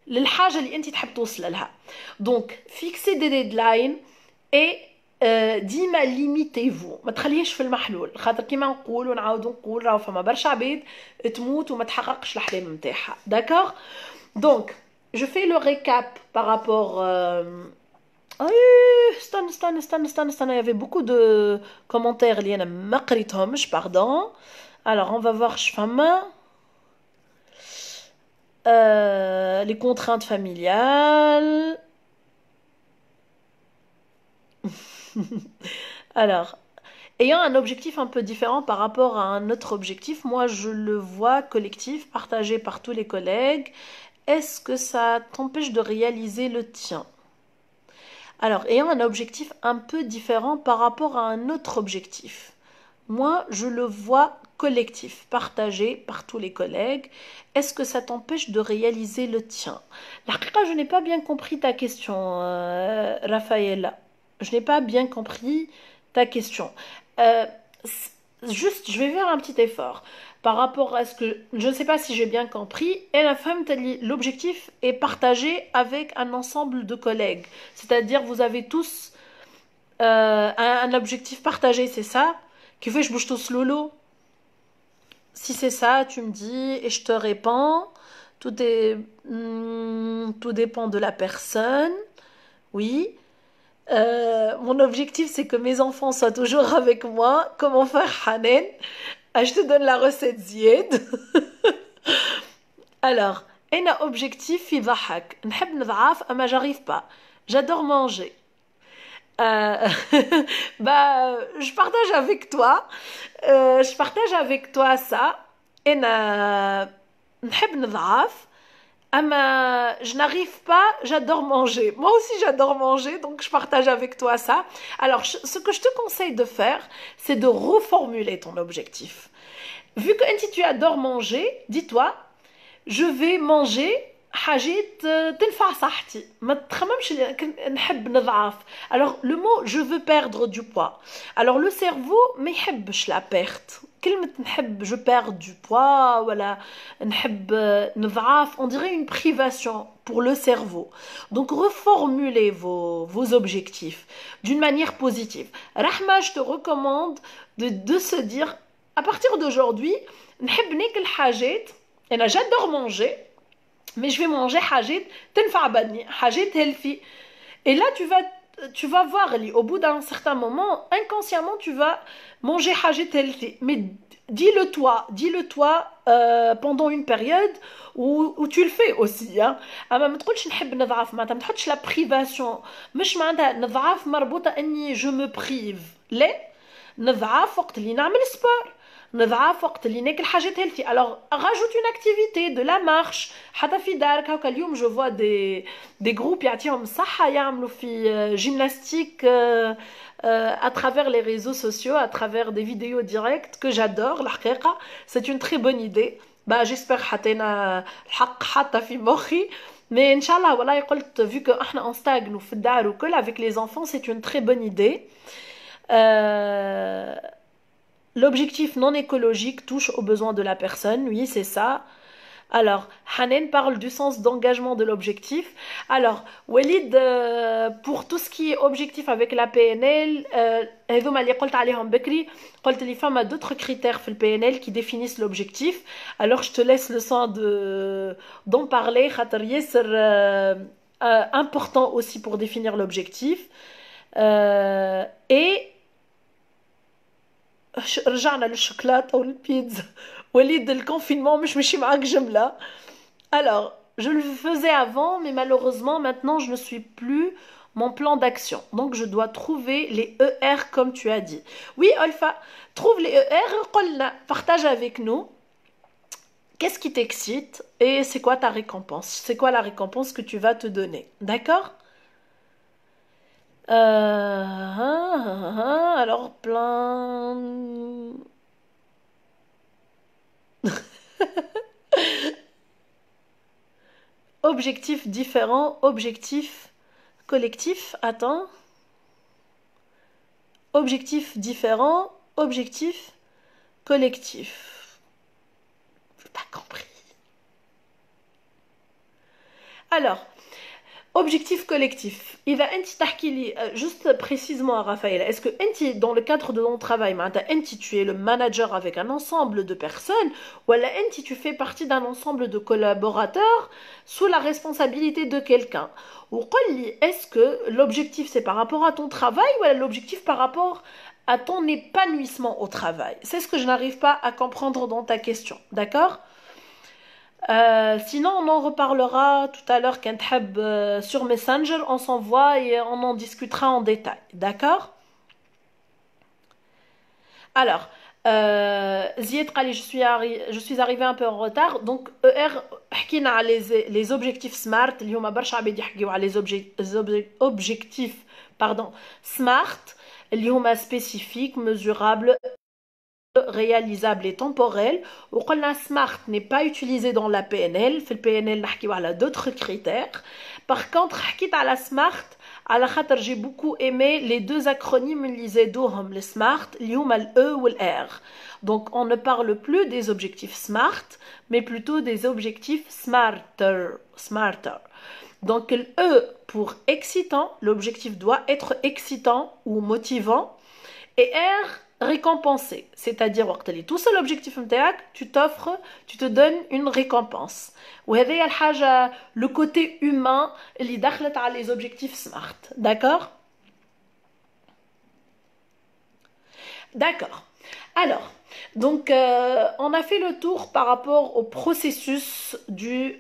للحاجه اللي انت تحب توصل لها. دونك فيكسي دي ديدلاين اي ديما ليميتيفو، ما تخليهش في المحلول، خاطر كيما نقول ونعاودو نقول راهو فما برشا عباد تموت وما تحققش الاحلام نتاعها. داكوغ. دونك جو في لو ريكاب بارابور استنى يافي بوكو دو كومونتير اللي انا ما قريتهمش باردون. alors on va voir فما les contraintes familiales. Alors, ayant un objectif un peu différent par rapport à un autre objectif, moi je le vois collectif, partagé par tous les collègues. Est-ce que ça t'empêche de réaliser le tien? Alors, ayant un objectif un peu différent par rapport à un autre objectif, moi je le vois collectif, partagé par tous les collègues. Est-ce que ça t'empêche de réaliser le tien? La je n'ai pas bien compris ta question, Raphaël. Je n'ai pas bien compris ta question. Juste, je vais faire un petit effort par rapport à ce que... Je ne sais pas si j'ai bien compris. Et la femme, l'objectif est partagé avec un ensemble de collègues. C'est-à-dire, vous avez tous un objectif partagé, c'est ça? Qui fait je bouge tous lolo? Si c'est ça, tu me dis et je te réponds. Tout dépend de la personne. Oui. Mon objectif, c'est que mes enfants soient toujours avec moi. Comment faire, Hanen? Je te donne la recette Zied. Alors, un objectif, يضحك. نحب نضعف, mais j'arrive pas. J'adore manger. Je partage avec toi. Je partage avec toi ça. نحب نضعف. Je n'arrive pas, j'adore manger. Moi aussi j'adore manger, donc je partage avec toi ça. Alors, ce que je te conseille de faire, c'est de reformuler ton objectif. Vu que tu adores manger, dis-toi, je vais manger حاجات تنفع صحتي. ما تخممش نحب نضعف. Alors, le mot je veux perdre du poids. Alors, le cerveau ما يحبش la perte. كلمة نحب je perds du poids ولا نحب نضعف, on dirait une privation pour le cerveau. Donc reformulez vos objectifs d'une manière positive. Rahma, je te recommande de se dire à partir d'aujourd'hui نحب ناكل حاجات, أنا j'adore manger, mais je vais manger حاجات تنفع بدني, حاجات healthy. Et là tu vas voir, au bout d'un certain moment, inconsciemment, tu vas manger حاجات healthy. Mais dis-le toi pendant une période où tu le fais aussi. أما ما تقولش نحب نضعف, ما تحطش la privation. مش معناتها نضعف مربوطة أني je me prive. لا, نضعف وقت اللي نعمل سبور, نضعف وقت اللي ناكل حاجات healthy. Alors rajoute une activité, de la marche. حتى في دارك هاكا اليوم je vois des groupes يعطيهم الصحة يعملوا في gymnastique à travers les réseaux sociaux, à travers des vidéos directes que j'adore. الحقيقة c'est une très bonne idée. j'espère حطينا الحق حتى في مخي. Mais Inch'Allah, والله قلت, vu que احنا on stagne في الدار وكل, avec les enfants, c'est une très bonne idée. L'objectif non écologique touche aux besoins de la personne, oui, c'est ça. Alors, Hanen parle du sens d'engagement de l'objectif. Alors, Walid, pour tout ce qui est objectif avec la PNL, هذوما اللي قلت عليهم بكري, قلت لي فما d'autres critères في PNL qui définissent l'objectif. Alors, je te laisse le soin d'en parler, خاطر ياسر important aussi pour définir l'objectif. Et رجعنا للشوكولاتة والبيتزا. وليد, الconfinement مش ماشي معاك جملة. Alors, je le faisais avant, mais malheureusement, maintenant, je ne suis plus mon plan d'action. Donc, je dois trouver les ER comme tu as dit. Oui, Olfa, trouve les ER, partage avec nous. qu'est-ce qui t'excite et c'est quoi ta récompense? C'est quoi la récompense que tu vas te donner? D'accord? Alors plein. Objectif différent, objectif collectif. Attends. Objectif différent, objectif collectif. J'ai pas compris. Alors, objectif collectif. إذا أنت تحكي لي juste précisément Raphaël, est-ce que أنت dans le cadre de ton travail, معناتها أنت tu es le manager avec un ensemble de personnes ou là أنت tu fais partie d'un ensemble de collaborateurs sous la responsabilité de quelqu'un. Ou قل لي est-ce que l'objectif c'est par rapport à ton travail ou l'objectif par rapport à ton épanouissement au travail? C'est ce que je n'arrive pas à comprendre dans ta question. D'accord? Sinon, on en reparlera tout à l'heure quand sur Messenger, on s'envoie et on en discutera en détail. D'accord? Alors, Zied Kali, je suis arrivée un peu en retard. Donc, ER, حكينا les objectifs SMART. اليوم برشا عباد يحكيو على les objectifs pardon, SMART اللي هما spécifiques, mesurables, réalisable et temporel. وقلنا SMART n'est pas utilisé dans la PNL. في PNL نحكيو على d'autres critères. Par contre حكيت على SMART على خاطر j'ai beaucoup aimé les deux acronymes اللي زادوهم le SMART اللي هما ال E ou le R. Donc on ne parle plus des objectifs SMART mais plutôt des objectifs smarter. Donc le E pour excitant, l'objectif doit être excitant ou motivant, et R récompensé, c'est-à-dire tout seul l'objectif نتاعك tu te donnes une récompense. وهذه الحاجة le côté humain اللي دخلت على les objectifs SMART. D'accord? D'accord. Alors, donc on a fait le tour par rapport au processus du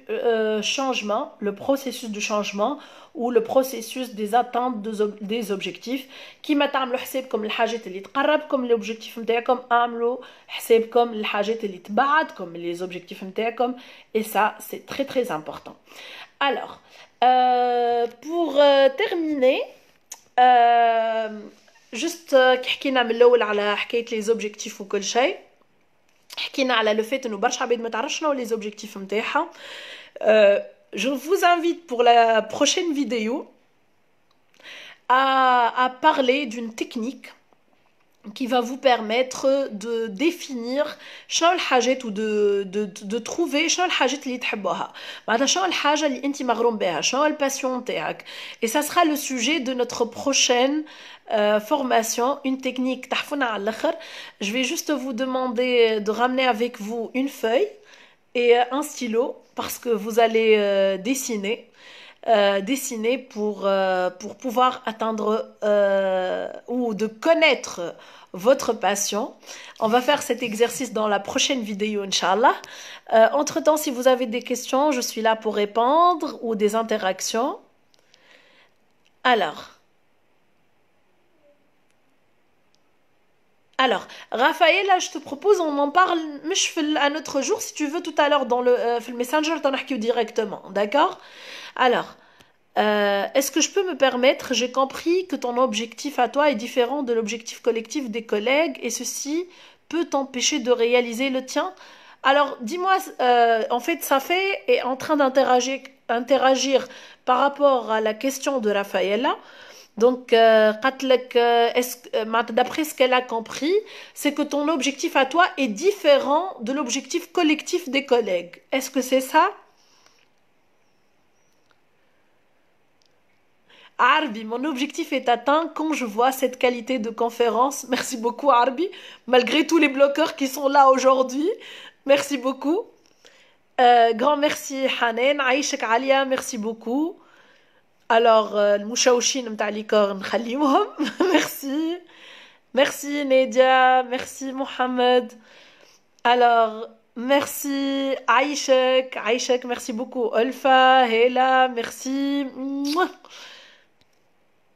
changement, le processus du changement ou le processus des atteintes des objectifs qui m'a تعملوا حسابكم الحاجات اللي تقرب comme l'objectif نتاعكم اعملوا حسابكم الحاجات اللي تبعد comme les objectifs نتاعكم, et ça c'est très très important. Alors pour terminer juste كي حكينا من الاول على حكايه لي زوبجيكتيف وكل شيء, حكينا على لو فيت انه برشا عباد ما تعرفش شنو لي زوبجيكتيف نتاعها. Je vous invite pour la prochaine vidéo à parler d'une technique qui va vous permettre de définir شنو الحاجات ou de trouver شنو الحاجات اللي تحبوها, معناتها شنو الحاجة اللي انت مغروم بها, شنو الباسيون نتاعك. Et ça sera le sujet de notre prochaine formation, une technique تحفنا على الاخر. Je vais juste vous demander de ramener avec vous une feuille et un stylo parce que vous allez dessiner pour pouvoir atteindre ou de connaître votre passion. On va faire cet exercice dans la prochaine vidéo, Inch'Allah. Entre-temps, si vous avez des questions, je suis là pour répondre ou des interactions. Alors, Raphaël, là, je te propose, on en parle un autre jour, si tu veux, tout à l'heure dans le Messenger, t'en as directement, d'accord? Alors, est-ce que je peux me permettre, j'ai compris que ton objectif à toi est différent de l'objectif collectif des collègues, et ceci peut t'empêcher de réaliser le tien. Alors, dis-moi, en fait, Safé est en train d'interagir par rapport à la question de Raphaël. Donc, d'après ce qu'elle a compris, c'est que ton objectif à toi est différent de l'objectif collectif des collègues. Est-ce que c'est ça? Arbi, mon objectif est atteint quand je vois cette qualité de conférence. Merci beaucoup, Arbi, malgré tous les bloqueurs qui sont là aujourd'hui. Merci beaucoup. Grand merci, Hanen. Aïchek Alia, merci beaucoup. Alors, المشاوشين متاع ليكور نخليوهم. Merci. Merci Nedia, merci Mohamed. Alors, merci Aïchek, merci beaucoup. Olfa, Hela, merci.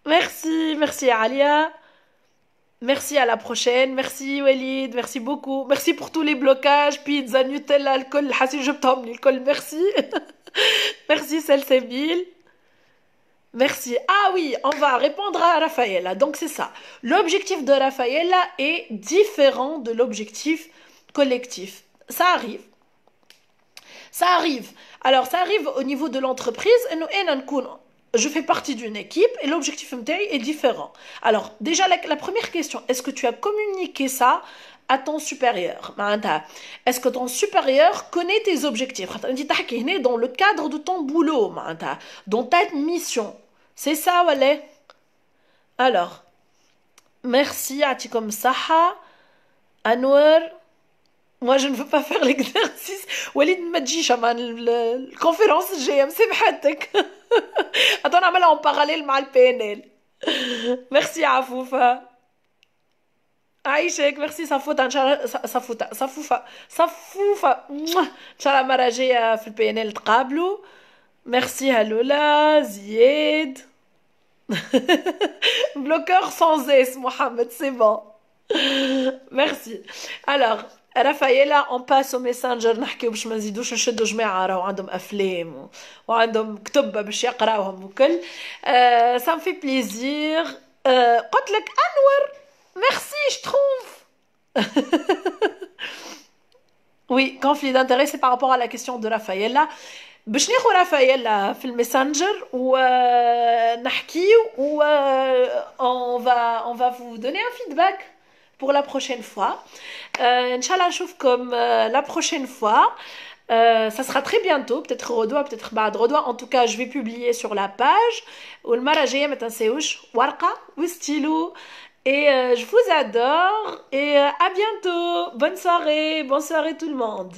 Merci Alia. Merci, à la prochaine. Merci Walid, merci beaucoup. Merci pour tous les blocages, pizza, Nutella, الكل حاسين جبتهم لي الكل. Merci. Merci Salsabil. Merci. Ah oui, on va répondre à Rafaela. Donc c'est ça. L'objectif de Rafaela est différent de l'objectif collectif. Ça arrive. Ça arrive. Alors, ça arrive au niveau de l'entreprise. Et je fais partie d'une équipe et l'objectif MTI est différent. Alors, déjà, la première question, est-ce que tu as communiqué ça à ton supérieur? Est-ce que ton supérieur connaît tes objectifs? Dans le cadre de ton boulot, dans ta mission. C'est ça, voilà. Alors, merci à ti comme Saha, Anwar. Moi, je ne veux pas faire l'exercice. Walid ما تجيش أما الكونفérence الجاية مسامحتك. Attends, نعملها en parallèle مع البانيل. Merci عفوفة. عايشك. Merci صفوتة. إن شاء الله صفوفة. إن شاء الله مرة جاية في البانيل تقابلوا. Merci هلولا زياد. Bloqueur sans S, Mohamed, c'est bon. Merci. Alors, Rafaela, on passe au messenger نحكيو باش ما نزيدوش نشدوا جماعة راهو عندهم أفلام وعندهم كتب باش يقراوهم وكل. Ça me fait plaisir. قلت لك أنور. Merci, je trouve. Oui, conflit d'intérêt, c'est par rapport à la question de Rafaela. باش ناخذ رافائيل في الماسنجر ونحكيو و on va vous donner un feedback pour la prochaine fois. Inch'Allah, نشوفكم la prochaine fois. Ça sera très bientôt, peut-être غدوة peut-être بعد غدوة. En tout cas, je vais publier sur la page. والمرة الجاية ما تنساوش ورقة وستيلو. Et je vous adore et à bientôt. Bonne soirée tout le monde.